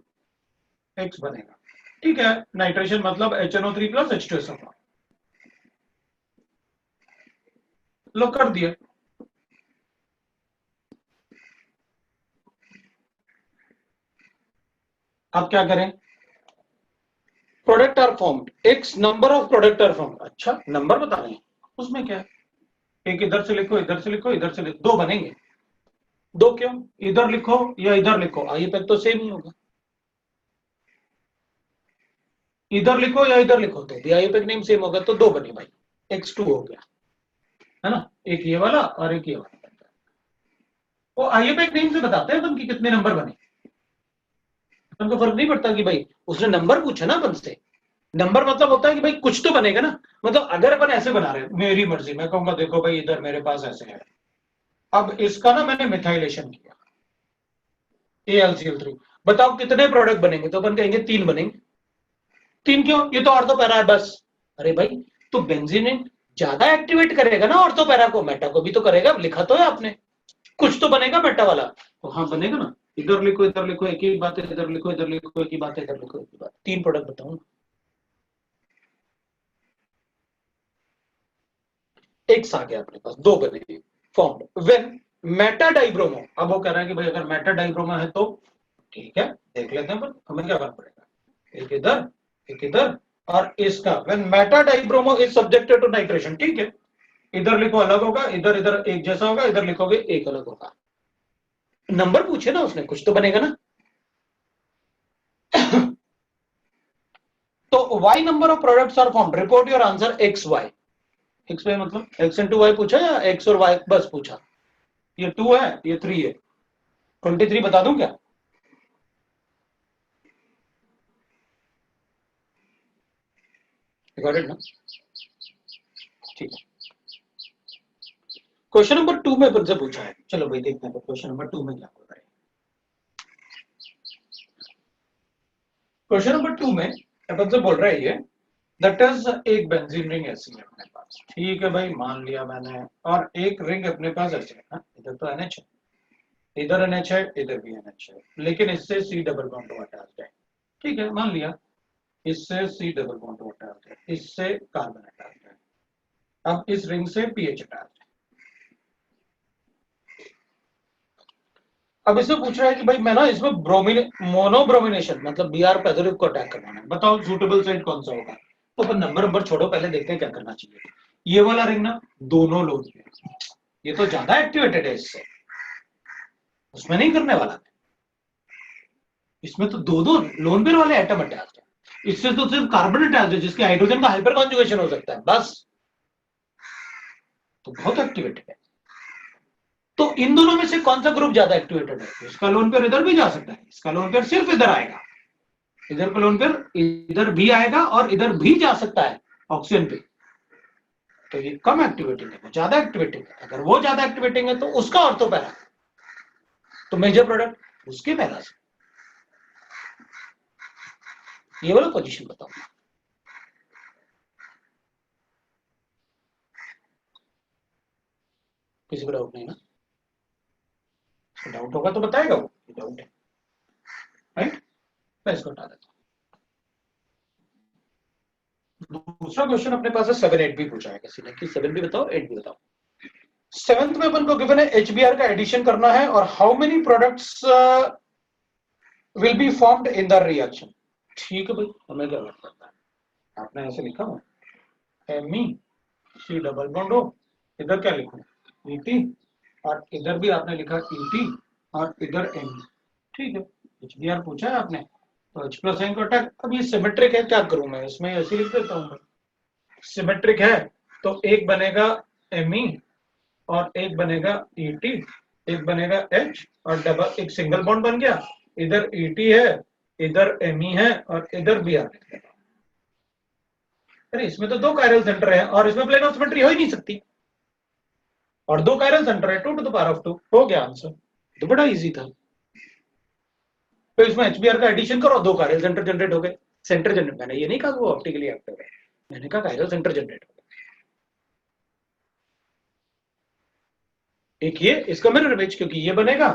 X बनेगा। ठीक है, नाइट्रेशन मतलब HNO3 + H2SO4। लो कर दिया। अब क्या करें? Product are formed, X number of product are formed. अच्छा, नंबर बता रहे हैं, उसमें क्या है? एक इधर से लिखो, इधर से लिखो, इधर से लिखो, 2 बनेंगे। 2 क्यों? इधर लिखो या इधर लिखो, IUPAC तो सेम ही होगा। इधर लिखो या इधर लिखो तो भी IUPAC नेम सेम होगा, तो 2 बने भाई, X2 हो गया, है ना? एक ये वाला और एक ये वाला। वो IUPAC नेम से बताते हैं अपन कि कितने नंबर बने। अपन को फर्क नहीं पड़ता कि भाई उसने नंबर पूछा ना अपन से। नंबर मतलब होता है कि भाई कुछ तो बनेगा ना। मतलब अगर अपन ऐसे बना रहे हैं, मेरी मर्जी, मैं कहूंगा देखो भाई इधर मेरे पास ऐसे है, अब इसका ना मैंने मिथाइलेशन किया, AlCl3, बताओ कितने प्रोडक्ट बनेंगे? तो अपन कहेंगे 3 बनेंगे। 3 क्यों? ये तो ऑर्थो पैरा है बस। अरे भाई, तो बेंजीन ज्यादा एक्टिवेट करेगा ना ऑर्थो पैरा को, मेटा को भी तो करेगा, लिखा तो है आपने, कुछ तो बनेगा मेटा वाला। तो हाँ बनेगा ना, इधर लिखो, इधर लिखो, एक ही बात है, इधर लिखो, इधर लिखो, एक ही बात है, इधर लिखो, एक ही बात। 3 प्रोडक्ट बताऊं, एक्स आ गया अपने पास, 2 बने फॉर्म्ड व्हेन मेटा डाइब्रोमो। अब वो कह रहा है कि भाई अगर मेटा डाइब्रोमो है तो ठीक है, देख लेते हैं, पर हमें क्या फर्क पड़ेगा, एक इधर, एक इधर, और इसका when meta dibromo is subjected to nitration. ठीक है, इधर लिखो अलग होगा, इधर इधर एक जैसा होगा, इधर लिखोगे एक अलग होगा। नंबर पूछे ना उसने, कुछ तो बनेगा ना। तो y number of products are formed, report your answer XY। XY मतलब X into Y पूछा या X और Y बस पूछा? ये 2 है, ये 3 है, 23 बता दूं क्या? रिकॉर्डेड ना? ठीक है, क्वेश्चन नंबर 2 में से पूछा है, चलो भाई देखते हैं क्वेश्चन नंबर 2 में क्या होता है। क्वेश्चन नंबर 2 में अपन से बोल रहा है ये, दैट इज एक बेंजीन रिंग ऐसी है अपने पास। ठीक है भाई, मान लिया मैंने, और एक रिंग अपने पास ऐसे है ना, इधर तो NH है, इधर NH है, इधर भी NH है, लेकिन इससे C डबल बॉन्ड अटैच्ड है। ठीक है, मान लिया इससे C डबल बॉन्ड अटैच्ड है, इससे कार्बन अटैच्ड है, अब इस रिंग से pH अटैच्ड है। अब इसमें पूछ रहा है कि भाई मैं ना इसमें मोनोब्रोमिनेशन मतलब Br पैथोलिक को अटैक करवाना है, बताओ सूटेबल साइट कौन सा होगा? तो अपन नंबर छोड़ो, पहले देखते हैं क्या करना चाहिए। ये वाला रिंग ना दोनों लोन पे, ये तो ज्यादा एक्टिवेटेड है, इससे उसमें नहीं करने वाला, इसमें तो दो लोन पेयर वाले एटम अटैच्ड है, इससे तो सिर्फ कार्बन अटैच्ड है जिसके हाइड्रोजन का हाइपर कॉन्जुगेशन हो सकता है बस, तो बहुत एक्टिवेटेड है। तो इन दोनों में से कौन सा ग्रुप ज्यादा एक्टिवेटेड है? इसका लोन पेयर इधर भी जा सकता है, इसका लोन पेयर सिर्फ इधर आएगा, इधर कोलोन पेयर इधर भी आएगा और इधर भी जा सकता है ऑक्सीजन पे, तो ये कम एक्टिवेटिंग है, ज्यादा एक्टिवेटिंग है। अगर वो ज्यादा एक्टिवेटिंग है तो उसका ऑर्थो पैरा, तो मेजर प्रोडक्ट उसके पैरा से। ये वाला पोजीशन बताओ। किसी को डाउट नहीं ना? डाउट होगा तो बताएगा वो, डाउट है, राइट? मैं इसको हटा देता हूं। दूसरा क्वेश्चन अपने पास है 7 8 भी पूछा है किसी ने कि 7 भी बताओ 8 भी बताओ। 7th में अपन को गिवन है एचबीआर का एडिशन करना है और how many products will be formed in the reaction. ठीक है भाई, हमें क्या करता है, आपने ऐसे लिखा हुआ एमई सी डबल बॉन्ड हो, इधर क्या लिखूं ईटी, और इधर भी आपने लिखा ईटी और इधर एम। ठीक है, एचबीआर पूछा है आपने तो H प्लस एन को अटैक। अब ये सिमेट्रिक है, क्या करूं मैं इसमें, ऐसे लिख देता हूं। सिमेट्रिक है तो एक बनेगा एमई और एक बनेगा ईटी, एक बनेगा एच और डबल एक सिंगल बॉन्ड बन गया। इधर ईटी है, इधर एमई है और इधर बी आर। अरे इसमें तो 2 कायरल सेंटर है और इसमें प्लेन ऑफ सिमेट्री हो ही नहीं सकती, और 2 कायरल सेंटर है, 2 टू द पावर ऑफ 2 हो गया आंसर। तो बड़ा इजी था। तो इसमें एचबीआर का एडिशन करो, 2 कायरल सेंटर जनरेट हो गए। सेंटर जनरेट, मैंने ये नहीं कहा वो ऑप्टिकली एक्टिव है, मैंने कहा कायरल सेंटर जनरेट हो गए। एक ये इसका मिरर इमेज, क्योंकि ये बनेगा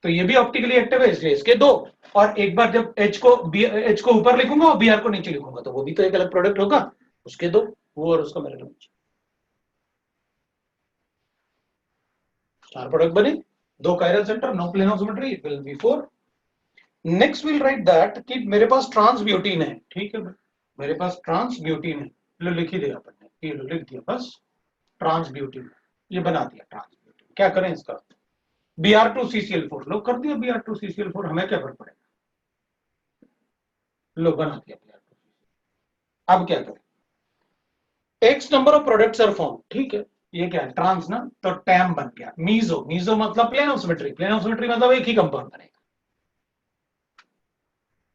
तो ये भी ऑप्टिकली एक्टिव है, इसलिए इसके 2। और एक बार जब एच को ऊपर लिखूंगा और बीआर को नीचे लिखूंगा तो वो भी तो एक अलग प्रोडक्ट होगा, उसके 2, वो और उसका मिरर इमेज। 4 प्रोडक्ट बने, 2 chiral centre, no plane of symmetry, it will be 4। Next will write that कि मेरे पास ट्रांस ब्यूटीन है। ठीक है, मेरे पास ट्रांस ब्यूटीन है, लो लिख ही दिया अपन ने, ये लिख दिया बस, ट्रांस ब्यूटीन, ये बना दिया ट्रांस ब्यूटीन। क्या करें इसका, Br2CCl4 लो कर दिया, Br2CCl4, हमें क्या फर्क पड़ेगा, लो बना दिया Br2। अब क्या करें, X number of products are form. ठीक है, ये क्या है ट्रांस ना, तो टैम बन गया। मीजो, मीजो मतलब plane of symmetry, plane of symmetry मतलब एक ही कंपाउंड बनेगा,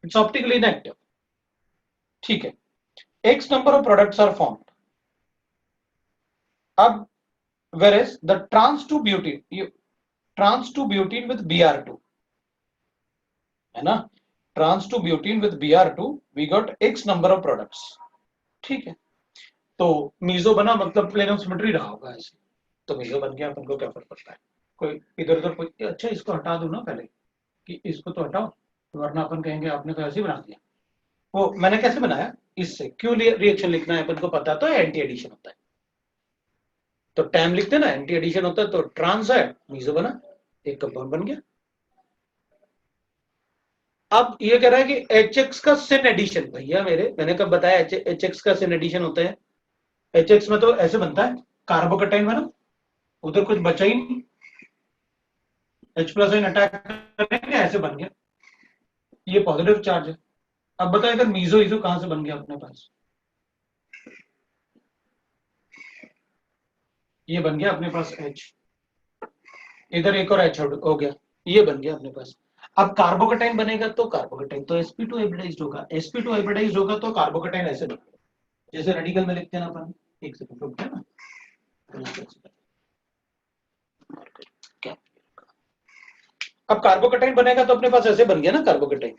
इट्स ऑप्टिकली इनएक्टिव। ठीक है, X number of products are formed. अब whereas the trans 2 butene with Br2 है ना, trans 2 butene with Br2 we got x number of products। ठीक है, तो मीजो बना मतलब प्लेन ऑफ सिमेट्री रहा होगा ऐसे, तो मीजो बन गया, अपन को क्या फर्क पड़ता है, कोई इधर उधर कोई। अच्छा इसको हटा दूं ना पहले, कि इसको तो हटाओ, वरना अपन कहेंगे आपने तो ऐसे ही बना दिया। वो मैंने कैसे बनाया, इससे क्यों रिएक्शन लिखना है अपन को पता तो है, एंटी एडिशन होता है तो टैम लिखते ना, एंटी एडिशन होता है तो ट्रांस है, मीजो बना, एक कंपाउंड बन गया। अब ये कह रहा है कि HX का सिन एडिशन, भैया मेरे मैंने कब बताया HX का सिन एडिशन होता है। HX में तो ऐसे बनता है, कार्बोकटाइन बना, उधर कुछ बचा ही नहीं, H प्लस आइन अटैक करेंगे, ऐसे बन गया, ये पॉजिटिव चार्ज है। अब बताओ इधर मीजो इजो कहां से बन गया अपने पास, ये बन गया अपने पास H, इधर एक और H हो गया, ये बन गया अपने पास। अब कार्बोकटाइन बनेगा तो कार्बोकटाइन तो sp2 हाइब्रिडाइज्ड होगा, sp2 हाइब्रिडाइज्ड होगा तो कार्बोकटाइन ऐसे बनेगा, जैसे रेडिकल में लिखते हैं ना अपन। एक सेकंड रुक जाना, क्या अब कार्बोकटाइन बनेगा तो अपने पास ऐसे बन गया ना कार्बोकटाइन।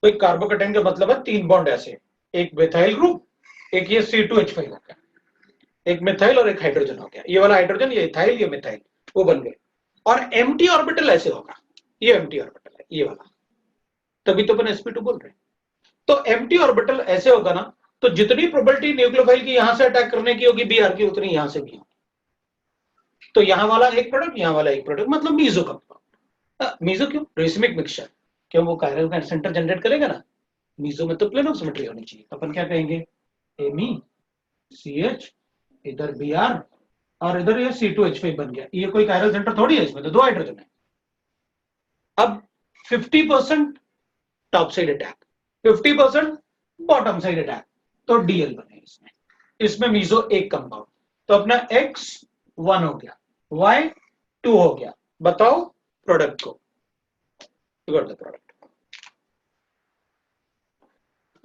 तो एक कार्बोकटाइन का मतलब है 3 बॉन्ड ऐसे, एक मिथाइल ग्रुप, एक ये C2H5 हो गया, एक मिथाइल और एक हाइड्रोजन हो गया, ये वाला हाइड्रोजन, ये इथाइल, ये मिथाइल, वो बन गए। और एम्प्टी ऑर्बिटल ऐसे होगा, ये एम्प्टी ऑर्बिटल है ये वाला, तभी तो अपन sp2 बोल रहे हैं। तो एम्प्टी ऑर्बिटल ऐसे होगा ना, तो जितनी प्रोबेबिलिटी न्यूक्लियोफाइल की यहां से अटैक करने की होगी Br की, उतनी यहां से भी होगी। तो यहां वाला एक प्रोडक्ट, यहां वाला एक प्रोडक्ट, मतलब मीजो कंपाउंड। मीजो क्यों, रेसिमिक मिक्सचर, क्यों वो कायरल का सेंटर जनरेट करेगा ना। मीजो में तो प्लेन ऑफ सिमेट्री होनी चाहिए, अपन क्या कहेंगे, MECH, इधर Br और इधर ये C2H5 बन गया। ये कोई कायरल सेंटर थोड़ी है, इसमें तो 2 हाइड्रोजन है। अब 50% top side attack, 50% bottom side attack, तो DL बने इसमें। इसमें मीजो एक कंपाउंड, तो अपना X 1 हो गया, Y 2 हो गया। बताओ प्रोडक्ट को, product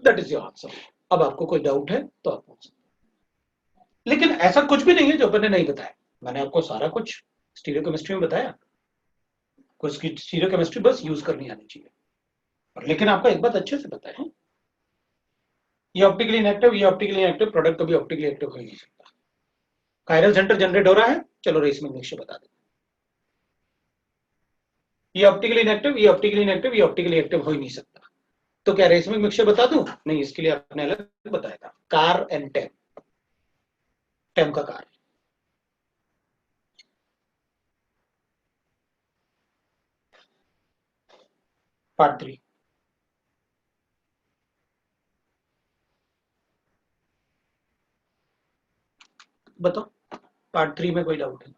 that is your answer. अब आपको कोई डाउट है तो आप पूछ सकते हैं, लेकिन ऐसा कुछ भी नहीं है जो अपन ने नहीं बताया। मैंने आपको सारा कुछ स्टीरियोकेमिस्ट्री में बताया, कुछ की स्टीरियोकेमिस्ट्री बस यूज करनी आनी चाहिए। और लेकिन आपको एक बात अच्छे से पता है, ये ऑप्टिकली इनएक्टिव, ये ऑप्टिकली इनएक्टिव प्रोडक्ट कभी ऑप्टिकली एक्टिव हो ही नहीं सकता। कायरल सेंटर जनरेट हो रहा है, चलो रेसमिक मिक्सचर बता दें। ये ऑप्टिकली इनएक्टिव, ये ऑप्टिकली इनएक्टिव, ये ऑप्टिकली एक्टिव हो ही नहीं सकता। तो क्या रेसमिक मिक्सचर बता दूं? नहीं, इसके लिए आपने अलग बताया था, कार एंड टेम, टेम का कार। पार्ट 3 बताओ, पार्ट 3 में कोई डाउट है?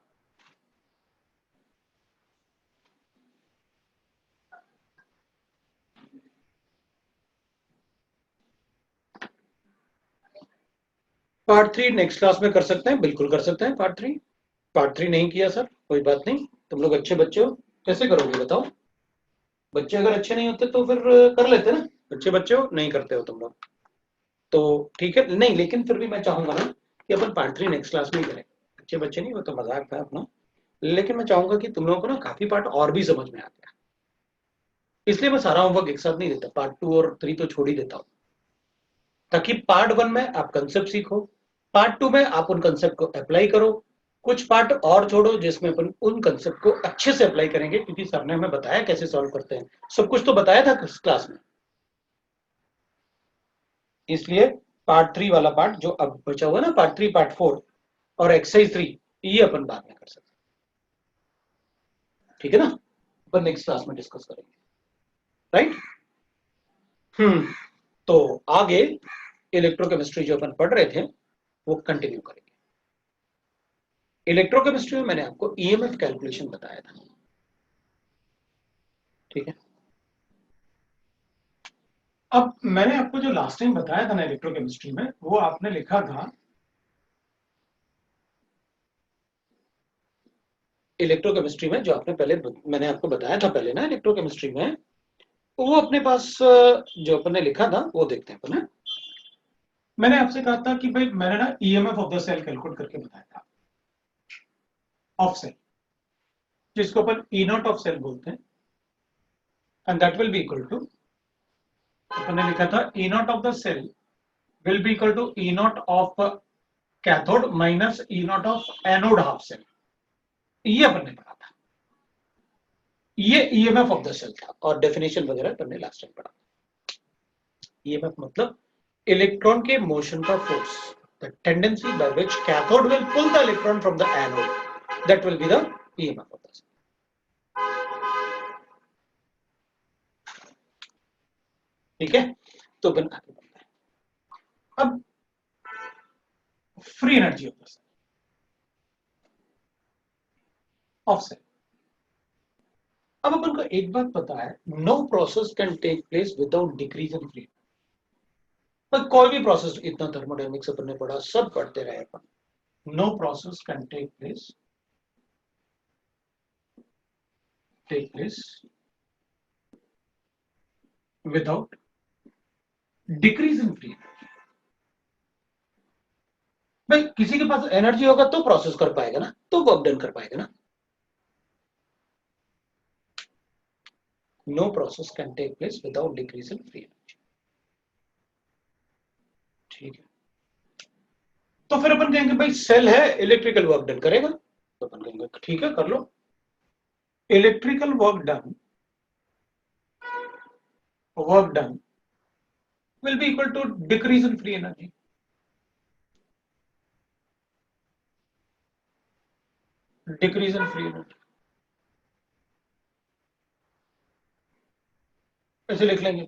पार्ट 3 नेक्स्ट क्लास में कर सकते हैं, बिल्कुल कर सकते हैं। पार्ट 3 नहीं किया सर, कोई बात नहीं, तुम लोग अच्छे बच्चे हो, कैसे करोगे बताओ? बच्चे अगर अच्छे नहीं होते तो फिर कर लेते ना, अच्छे बच्चे हो, नहीं करते हो तुम लोग तो ठीक है। नहीं, लेकिन फिर भी मैं चाहूंगा ना कि अपन पार्ट 3 नेक्स्ट क्लास में ही करें। अच्छे बच्चे नहीं हो तो मजाक था अपना, लेकिन मैं चाहूंगा कि तुम लोगों को ना काफी पार्ट और भी समझ में आ गया, इसलिए मैं सारा होमवर्क एक साथ नहीं देता, पार्ट 2 और 3 तो छोड़ ही देता हूँ, ताकि पार्ट 1 में आप कंसेप्ट सीखो, पार्ट 2 में आप उन कंसेप्ट को अप्लाई करो, कुछ पार्ट और छोड़ो जिसमें अपन उन कंसेप्ट को अच्छे से अप्लाई करेंगे, क्योंकि सर ने हमें बताया कैसे सॉल्व करते हैं, सब कुछ तो बताया था क्लास में। इसलिए पार्ट 3 वाला पार्ट जो अब बचा हुआ ना, पार्ट 3, पार्ट 4 और एक्सरसाइज 3, ये अपन बाद में कर सकते हैं, ठीक है ना? अपन नेक्स्ट क्लास में डिस्कस करेंगे, राइट? तो आगे इलेक्ट्रोकेमिस्ट्री जो अपन पढ़ रहे थे वो कंटिन्यू करेंगे। इलेक्ट्रोकेमिस्ट्री में मैंने आपको ईएमएफ कैलकुलेशन बताया था, ठीक है? अब मैंने आपको जो लास्ट टाइम बताया था ना इलेक्ट्रोकेमिस्ट्री में, वो आपने लिखा था इलेक्ट्रोकेमिस्ट्री में, जो आपने पहले मैंने आपको बताया था पहले ना इलेक्ट्रोकेमिस्ट्री में, वो अपने पास जो अपन ने लिखा था वो देखते हैं अपन। मैंने आपसे कहा था कि भाई मैंने ना EMF of the cell calculate करके बताया था, ऑफ सेल, जिसको अपन ई नॉट ऑफ सेल बोलते हैं, and that will be equal to, अपन ने लिखा था E naught of the cell will be equal to E naught of cathode minus E naught of anode half cell, ये अपन ने पढ़ा था, ये ईएमएफ ऑफ द सेल था, और डेफिनेशन वगैरह अपन ने लास्ट टाइम पढ़ा। ईएमएफ मतलब इलेक्ट्रॉन के मोशन का force, the tendency by which cathode will pull the electron from the anode, that will be the EMF of the cell. ठीक है, तो अपन आगे बढ़ते हैं। अब free energy of the cell, of cell. अब अपन को एक बात पता है, no process can take place without decrease in free. पर कोई भी प्रोसेस, इतना थर्मोडायनेमिक्स अपन ने पढ़ा, सब पढ़ते रहे अपन, no process can take place without decrease in free. भाई किसी के पास एनर्जी होगा तो प्रोसेस कर पाएगा ना, तो वर्क डन कर पाएगा ना। No process can take place without decrease in free energy, ठीक है? तो फिर अपन कहेंगे भाई सेल है, इलेक्ट्रिकल वर्क डन करेगा, तो अपन कहेंगे ठीक है कर लो, electrical work done will be equal to decrease in free energy. Decrease in free energy, ऐसे लिख लेंगे।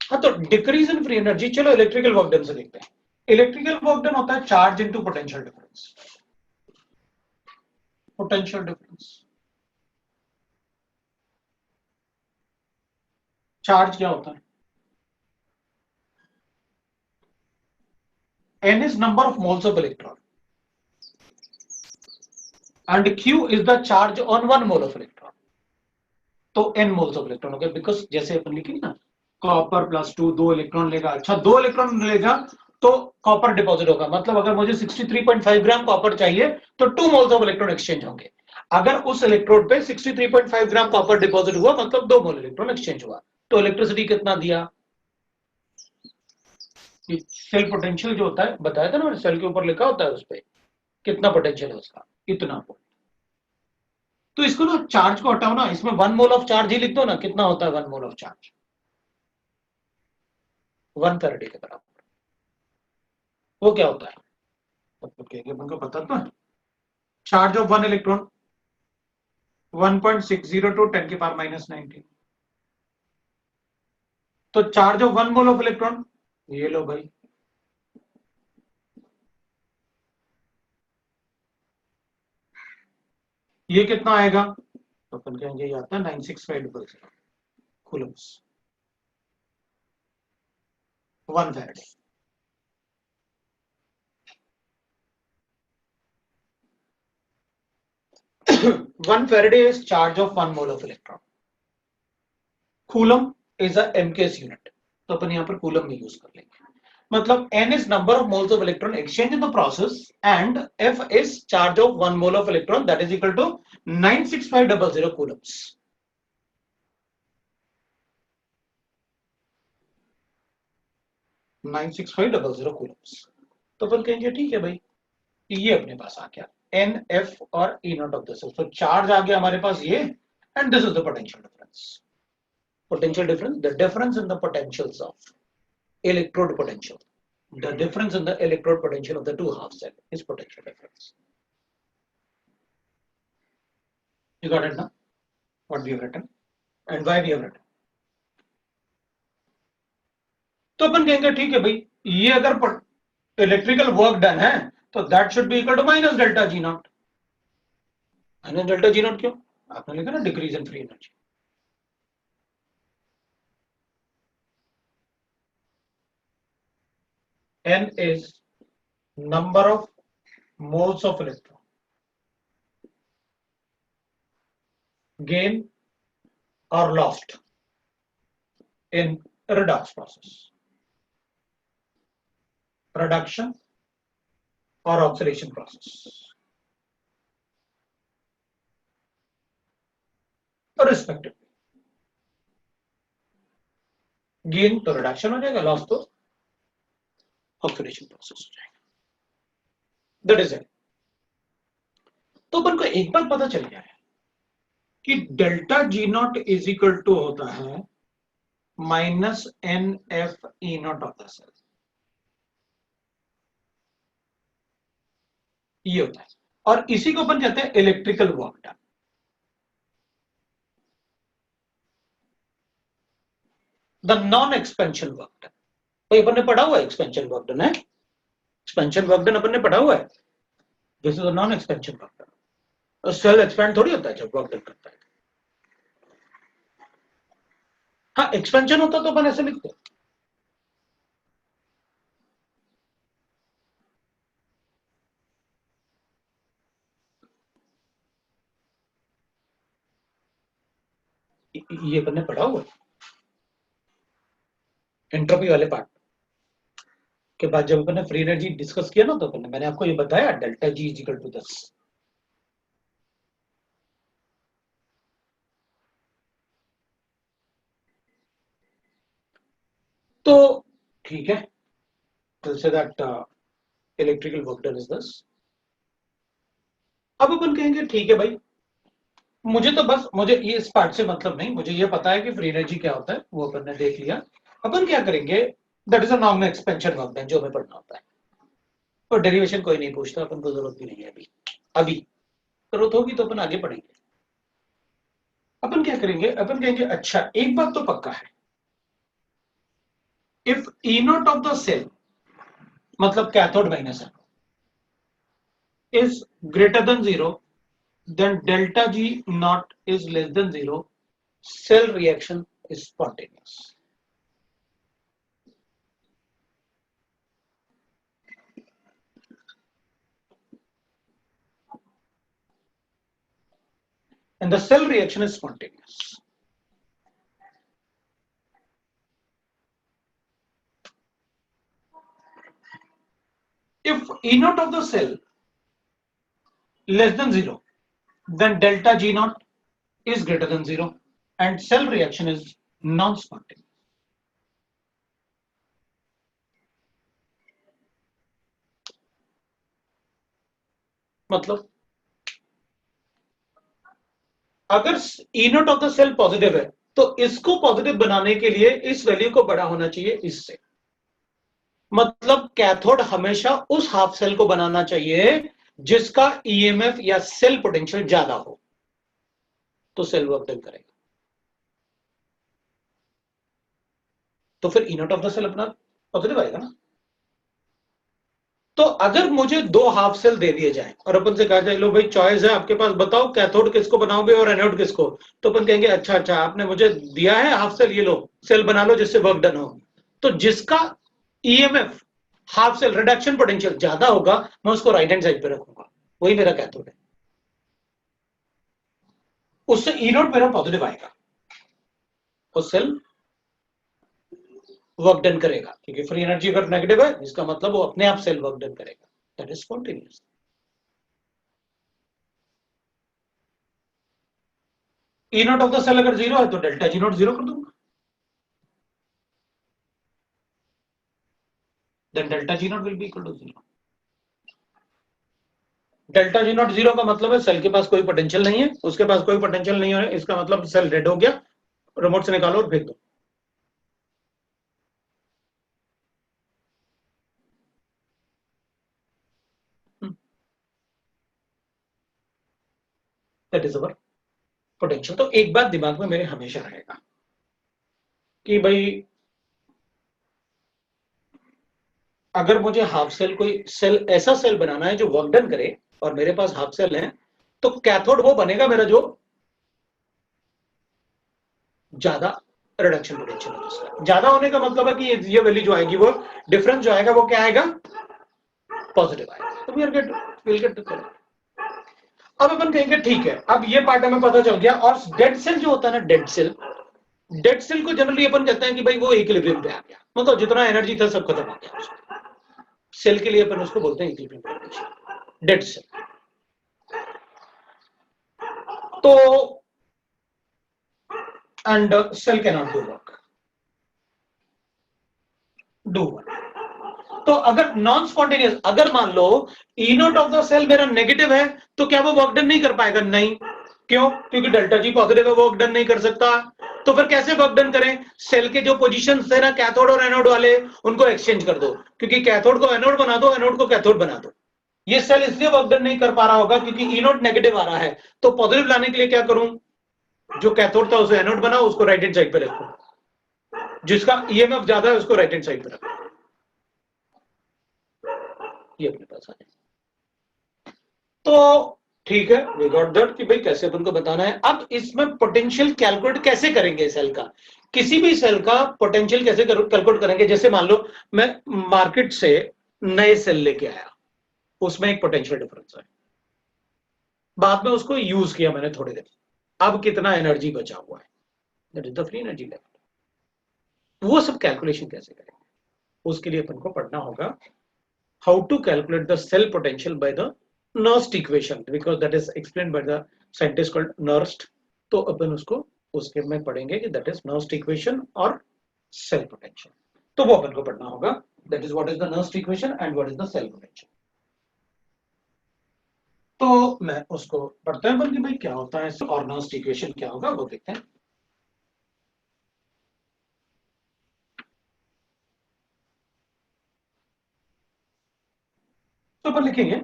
हाँ, तो डिक्रीज इन फ्री एनर्जी, चलो इलेक्ट्रिकल वर्क डन से देखते हैं। इलेक्ट्रिकल वर्क डन होता है charge into potential difference, potential difference. Charge क्या होता है? n is number of moles of electron and q is the charge on 1 mole of electron, तो n moles of electron हो गए, बिकॉज जैसे अपन लिखेंगे ना कॉपर +2 2 इलेक्ट्रॉन लेगा। अच्छा 2 इलेक्ट्रॉन लेगा तो कॉपर डिपॉजिट होगा, मतलब अगर मुझे 63.5 ग्राम कॉपर चाहिए तो 2 मोल्स ऑफ इलेक्ट्रॉन एक्सचेंज होंगे। अगर उस इलेक्ट्रोड पे 63.5 ग्राम कॉपर डिपॉजिट हुआ मतलब 2 मोल इलेक्ट्रॉन एक्सचेंज हुआ। तो इलेक्ट्रिसिटी कितना दिया? सेल पोटेंशियल जो होता है बताया था ना, सेल के ऊपर लिखा होता है उस पर कितना पोटेंशियल है उसका, इतना। तो इसको ना चार्ज को हटाओ ना, इसमें 1 मोल ऑफ चार्ज ही लिख दो ना, कितना होता है 1 मोल ऑफ चार्ज? 1 फैराडे के बराबर। वो क्या होता है? अपन को पता था, चार्ज ऑफ 1 इलेक्ट्रॉन 1.602 10 की पावर -19। तो charge of 1 mole of electron, ये लो भाई, ये कितना आएगा? तो अपन कहेंगे ये आता है 96500 Coulomb's 1 Faraday. 1 Faraday is charge of 1 mole of electron. Coulomb is a MKS unit, तो अपन यहां पर कूलम में यूज कर लेंगे। मतलब n is number of moles of electron exchange in the process and F is charge of 1 mole of electron, that is equal to 96500 coulombs. तो अपन कहेंगे ठीक है भाई, ये अपने पास आ गया n f और E naught of the cell. तो चार्ज आ गया हमारे पास ये, and this is the potential difference. Potential difference, the difference in the potentials of electrode potential, the difference in the electrode potential of the two half cell is potential difference. You got it now? What we have written and why we have written. तो अपन कहेंगे ठीक है भाई, ये अगर electrical work done है तो that should be equal to minus delta G naught. Minus delta G naught क्यों? आपने लिखा ना decrease in free energy. n is number of moles of electron gain or lost in redox process, reduction or oxidation process, respectively. Gain तो reduction हो जाएगा, loss तो oxidation process हो जाएगा। That is it. तो अपन को एक बात पता चल गया है कि delta G naught is equal to होता है minus N F E naught of the cell, ये होता है। और इसी को अपन कहते हैं electrical work done. The non expansion work done, भाई अपन ने पढ़ा हुआ है एक्सपेंशन वर्क डन है, एक्सपेंशन वर्क डन अपन ने पढ़ा हुआ है। This is a non expansion work done. Cell expand थोड़ी होता है जब वर्क डन करता है। हाँ एक्सपेंशन होता तो अपन ऐसे लिखते, ये अपन ने पढ़ा हुआ है एंट्रोपी वाले पार्ट के बाद। जब अपन ने फ्री एनर्जी डिस्कस किया ना तो अपन ने, मैंने आपको ये बताया delta G is equal to 10। तो ठीक है, we'll say that electrical work done is this. अब अपन कहेंगे ठीक है भाई, मुझे ये इस पार्ट से मतलब नहीं, मुझे ये पता है कि फ्री एनर्जी क्या होता है, वो अपन ने देख लिया। अपन क्या करेंगे, that is a non expansion work done जो हमें पढ़ना होता है। और डेरिवेशन कोई नहीं पूछता, अपन को जरूरत भी नहीं है अभी। अभी जरूरत होगी तो अपन आगे पढ़ेंगे। अपन क्या करेंगे, अपन कहेंगे अच्छा एक बात तो पक्का है, if E naught of the cell मतलब कैथोड माइनस है is greater than 0, then delta G naught is less than 0, cell reaction is spontaneous. And the cell reaction is spontaneous. If E naught of the cell less than 0, then delta G naught is greater than 0 and cell reaction is non-spontaneous. मतलब अगर E naught of the cell positive है तो इसको positive बनाने के लिए इस value को बड़ा होना चाहिए इससे। मतलब कैथोड हमेशा उस हाफ सेल को बनाना चाहिए जिसका ईएमएफ या सेल पोटेंशियल ज्यादा हो, तो सेल वर्क डन करेगा। तो फिर ई नॉट ऑफ द सेल अपना पॉजिटिव आएगा ना। तो अगर मुझे दो हाफ सेल दे दिए जाए और अपन से कहा जाए लो भाई चॉइस है आपके पास, बताओ कैथोड किसको बनाओगे और एनोड किसको, तो अपन कहेंगे अच्छा अच्छा आपने मुझे दिया है हाफ सेल, ये लो सेल बना लो जिससे वर्क डन हो। तो जिसका EMF half cell reduction potential ज्यादा होगा मैं उसको राइट हैंड साइड पे रखूंगा, वही मेरा कैथोड है। उससे ई नोट मेरा पॉजिटिव आएगा और सेल वर्क डन करेगा, क्योंकि फ्री एनर्जी अगर नेगेटिव है इसका मतलब वो अपने आप सेल वर्क डन करेगा, that is spontaneous. E note of the cell अगर 0 है तो डेल्टा जी नोट 0 कर दूंगा, then delta G naught will be equal to 0। Delta G naught 0 का मतलब है सेल के पास कोई पोटेंशियल नहीं है, उसके पास कोई पोटेंशियल नहीं है, इसका मतलब सेल डेड हो गया, रिमोट से निकालो और फेंक दो। That is our potential. तो एक बात दिमाग में मेरे हमेशा रहेगा कि भाई अगर मुझे हाफ सेल कोई सेल ऐसा सेल बनाना है जो वर्क डन करे और मेरे पास हाफ सेल है, तो कैथोड वो बनेगा मेरा जो ज्यादा रिडक्शन पोटेंशियल है जिसका। ज्यादा होने का मतलब है कि ये वैल्यू जो आएगी वो डिफरेंस जो आएगा वो क्या आएगा, पॉजिटिव आएगा। तो विल गेट टू। अब अपन कहेंगे ठीक है अब ये पार्ट हमें पता चल गया। और डेड सेल जो होता है ना, डेड सेल को जनरली अपन कहते हैं कि भाई वो इक्विलिब्रियम पे आ गया, मतलब जितना एनर्जी था सब खत्म हो गया उसका। सेल के लिए अपन उसको बोलते हैं इक्विलिब्रियम पोटेंशियल, डेड सेल। तो and cell can not do work. तो अगर नॉन स्पॉन्टेनियस, अगर मान लो E note of the cell मेरा नेगेटिव है तो क्या वो वर्क डन नहीं कर पाएगा? नहीं। क्यों? क्योंकि डेल्टा जी पॉजिटिव है, वर्क डन नहीं कर सकता। तो फिर कैसे वर्क डन करें? सेल के जो पोजीशन थे ना कैथोड और एनोड वाले, उनको एक्सचेंज कर दो, क्योंकि कैथोड को एनोड बना दो, एनोड को कैथोड बना दो। ये सेल इसलिए वर्क डन नहीं कर पा रहा होगा क्योंकि ई नोट नेगेटिव आ रहा है। तो पॉजिटिव लाने के लिए क्या करूं? जो कैथोड था उसे एनोड बनाओ, उसको राइट हैंड साइड पे रखो, जिसका ईएमएफ ज्यादा है उसको राइट हैंड साइड पे रखो। ये अपने पास आ जाए। तो ठीक है, वी गॉट दैट कि भाई कैसे अपन को बताना है। अब इसमें पोटेंशियल कैलकुलेट कैसे करेंगे सेल का? किसी भी सेल का पोटेंशियल कैसे कैलकुलेट करेंगे? जैसे मान लो मैं मार्केट से नए सेल लेके आया, उसमें एक पोटेंशियल डिफरेंस है, बाद में उसको यूज किया मैंने थोड़ी देर, अब कितना एनर्जी बचा हुआ है, that is the free energy level. वो सब कैलकुलेशन कैसे करेंगे? उसके लिए अपन को पढ़ना होगा how to calculate the cell potential by the Nernst equation, because that is explained by the scientist called Nernst. तो अपन उसको उसके में पढ़ेंगे कि that is Nernst equation और cell potential। तो वो अपन को पढ़ना होगा, that is what is the Nernst equation and what is the cell potential। तो मैं उसको पढ़ते हैं बल्कि भाई क्या होता है और Nernst equation क्या होगा वो देखते हैं। तो अपन लिखेंगे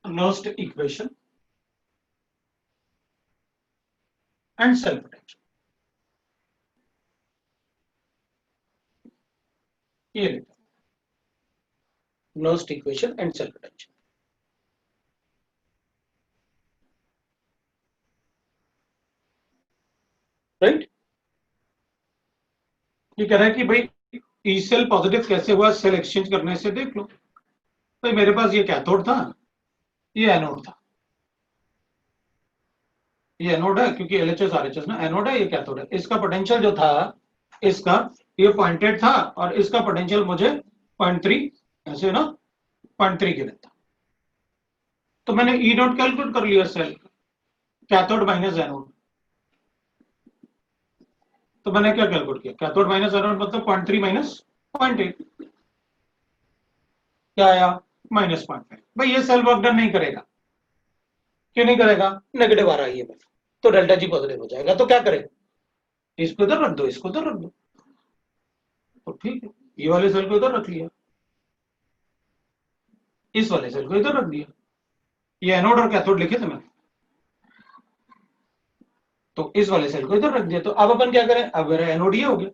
Nernst equation and cell potential। ये लिखते हैं Nernst equation and cell potential। Right? ये कह रहा है कि भाई ई सेल पॉजिटिव कैसे हुआ सेल एक्सचेंज करने से, देख लो भाई मेरे पास ये कैथोड था, ये एनोड था, ये एनोड है क्योंकि एलएचएस आरएचएस ना एनोड है, ये कैथोड है। इसका पोटेंशियल जो था इसका ये 0.8 था और इसका पोटेंशियल मुझे 0.3 ऐसे ना 0.3 गिवन था, तो मैंने ई नॉट कैलकुलेट कर लिया सेल कैथोड माइनस एनोड। तो मैंने क्या कैलकुलेट किया, कैथोड माइनस एनोड मतलब 0.3 माइनस 0.8, क्या आया -0.5। भाई ये सेल वर्क डन नहीं करेगा, क्यों नहीं करेगा, नेगेटिव आ रहा है ईएमएफ, तो डेल्टा जी पॉजिटिव हो जाएगा। तो क्या करें, इसको इधर रख दो, इसको इधर रख दो, तो ठीक है, ये वाले सेल को इधर रख लिया, इस वाले सेल को इधर रख दिया, ये एनोड और कैथोड लिखे थे मैंने, तो इस वाले सेल को इधर रख दिया। तो अब अपन क्या करें, अब मेरा एनोड ये हो गया,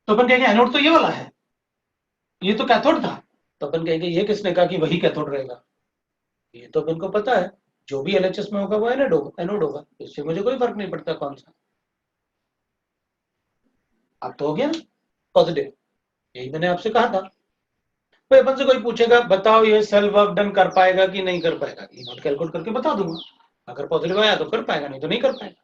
तो अपन कहेंगे एनोड तो ये वाला है, ये तो कैथोड था, तो अपन कहेंगे ये किसने कहा कि वही कैथोड रहेगा, ये तो अपन को पता है जो भी एलएचएस में होगा वो एनोड होगा, इससे मुझे कोई फर्क नहीं पड़ता कौन सा। अब तो हो गया ना पॉजिटिव, यही मैंने आपसे कहा था। भाई अपन से कोई पूछेगा बताओ ये सेल वर्क डन कर पाएगा कि नहीं कर पाएगा, ई नॉट कैलकुलेट करके बता दूंगा, अगर पॉजिटिव आया तो कर पाएगा, नहीं तो नहीं कर पाएगा।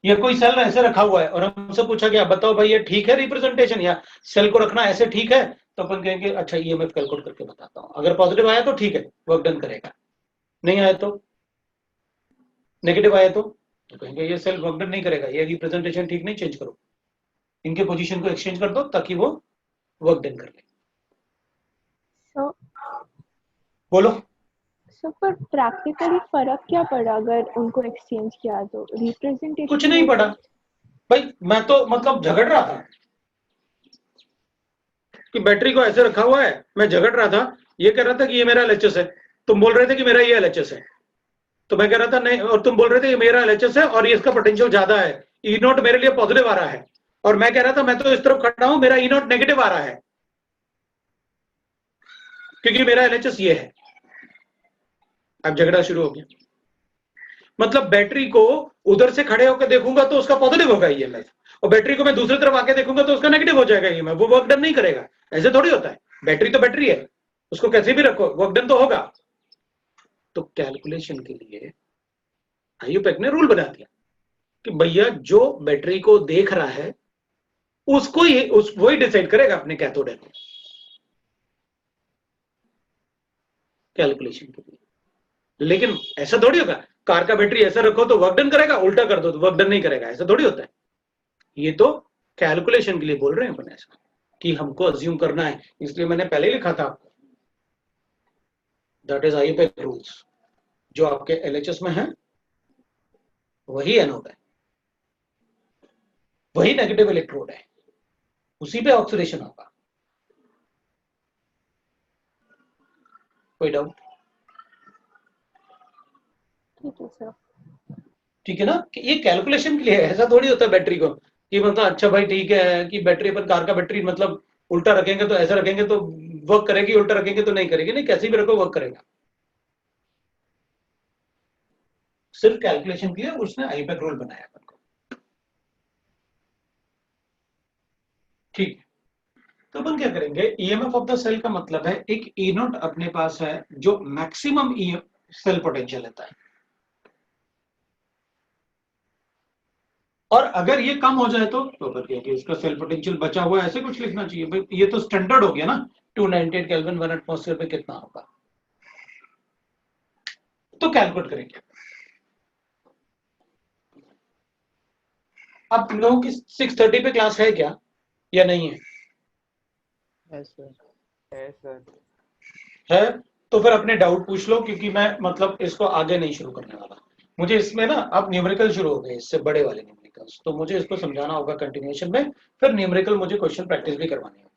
ये कोई सेल ऐसे रखा हुआ है और हमसे पूछा गया बताओ भाई ये ठीक है रिप्रेजेंटेशन, या सेल को रखना ऐसे ठीक है, तो अपन कहेंगे अच्छा ईएमएफ कैलकुलेट करके बताता हूं, अगर पॉजिटिव आया तो ठीक है वर्क डन करेगा, नहीं आया तो, नेगेटिव आया तो कहेंगे ये सेल वर्क डन नहीं करेगा, ये रिप्रेजेंटेशन ठीक नहीं, चेंज करो, इनके पोजीशन को एक्सचेंज कर दो ताकि वो वर्क डन कर ले। सो बोलो। पर प्रैक्टिकली फर्क क्या पड़ा अगर उनको एक्सचेंज किया तो, रिप्रेजेंटेशन कुछ नहीं पड़ा भाई, मैं तो मतलब झगड़ रहा था कि बैटरी को ऐसे रखा हुआ है, मैं झगड़ रहा था, ये कह रहा था कि ये मेरा एलएचएस है, तुम बोल रहे थे कि मेरा ये एलएचएस है, तो मैं कह रहा था नहीं, और तुम बोल रहे थे ये मेरा एलएचएस है और ये इसका पोटेंशियल ज्यादा है, ई नॉट मेरे लिए पॉजिटिव आ रहा है, और मैं कह रहा था मैं तो इस तरफ खड़ा हूं, मेरा ई नॉट नेगेटिव आ रहा है क्योंकि मेरा एलएचएस ये है। अब झगड़ा शुरू हो गया, मतलब बैटरी को उधर से खड़े होकर देखूंगा तो उसका पॉजिटिव होगा ईएमएफ, और बैटरी को मैं दूसरी तरफ आके देखूंगा तो उसका नेगेटिव हो जाएगा ईएमएफ, वो वर्क डन नहीं करेगा। ऐसे थोड़ी होता है, बैटरी तो बैटरी है, उसको कैसे भी रखो वर्क डन तो होगा। तो कैलकुलेशन के लिए आईयूपैक ने रूल बना दिया कि भैया जो बैटरी को देख रहा है उसको ही वही डिसाइड करेगा अपने कैथोड एनोड कैलकुलेशन के लिए। लेकिन ऐसा थोड़ी होगा कार का बैटरी ऐसा रखो तो वर्क डन करेगा, उल्टा कर दो तो वर्क डन नहीं करेगा, ऐसा थोड़ी होता है। ये तो कैलकुलेशन के लिए बोल रहे हैं अपन, ऐसा कि हमको अज्यूम करना है, इसलिए मैंने पहले ही लिखा था आपको, दैट इज आईयूपैक रूल्स, जो आपके एलएचएस में है वही एनोड है, वही नेगेटिव इलेक्ट्रोड है, उसी पे ऑक्सीडेशन होगा। कोई डाउट? ठीक है सर। ठीक है ना, कि ये कैलकुलेशन के लिए है, ऐसा थोड़ी होता है बैटरी को कि मतलब अच्छा भाई ठीक है कि बैटरी अपन कार का बैटरी मतलब उल्टा रखेंगे तो ऐसा रखेंगे तो वर्क करेगी, उल्टा रखेंगे तो नहीं करेगी, नहीं कैसे भी रखो वर्क करेगा। सिर्फ कैलकुलेशन के लिए उसने आईयूपैक रूल बनाया अपन को। ठीक है, तो अपन क्या करेंगे, ईएमएफ ऑफ द सेल का मतलब है एक ई नॉट अपने पास है जो मैक्सिमम सेल पोटेंशियल लेता है, और अगर ये कम हो जाए तो अपन कहेंगे इसका सेल पोटेंशियल बचा हुआ है, ऐसे कुछ लिखना चाहिए भाई, ये तो स्टैंडर्ड हो गया ना, 298 केल्विन 1 एटमॉस्फेयर पे कितना होगा, तो कैलकुलेट करेंगे। अब तुम लोगों की 6:30 पे क्लास है क्या या नहीं है? है सर, है सर। है तो फिर अपने डाउट पूछ लो, क्योंकि मैं मतलब इसको आगे नहीं शुरू करने वाला, मुझे इसमें ना अब न्यूमेरिकल शुरू हो गए, इससे बड़े वाले न्यूमेरिकल्स, तो मुझे इसको समझाना होगा कंटिन्यूएशन में, फिर न्यूमेरिकल मुझे क्वेश्चन प्रैक्टिस भी करवानी होगी।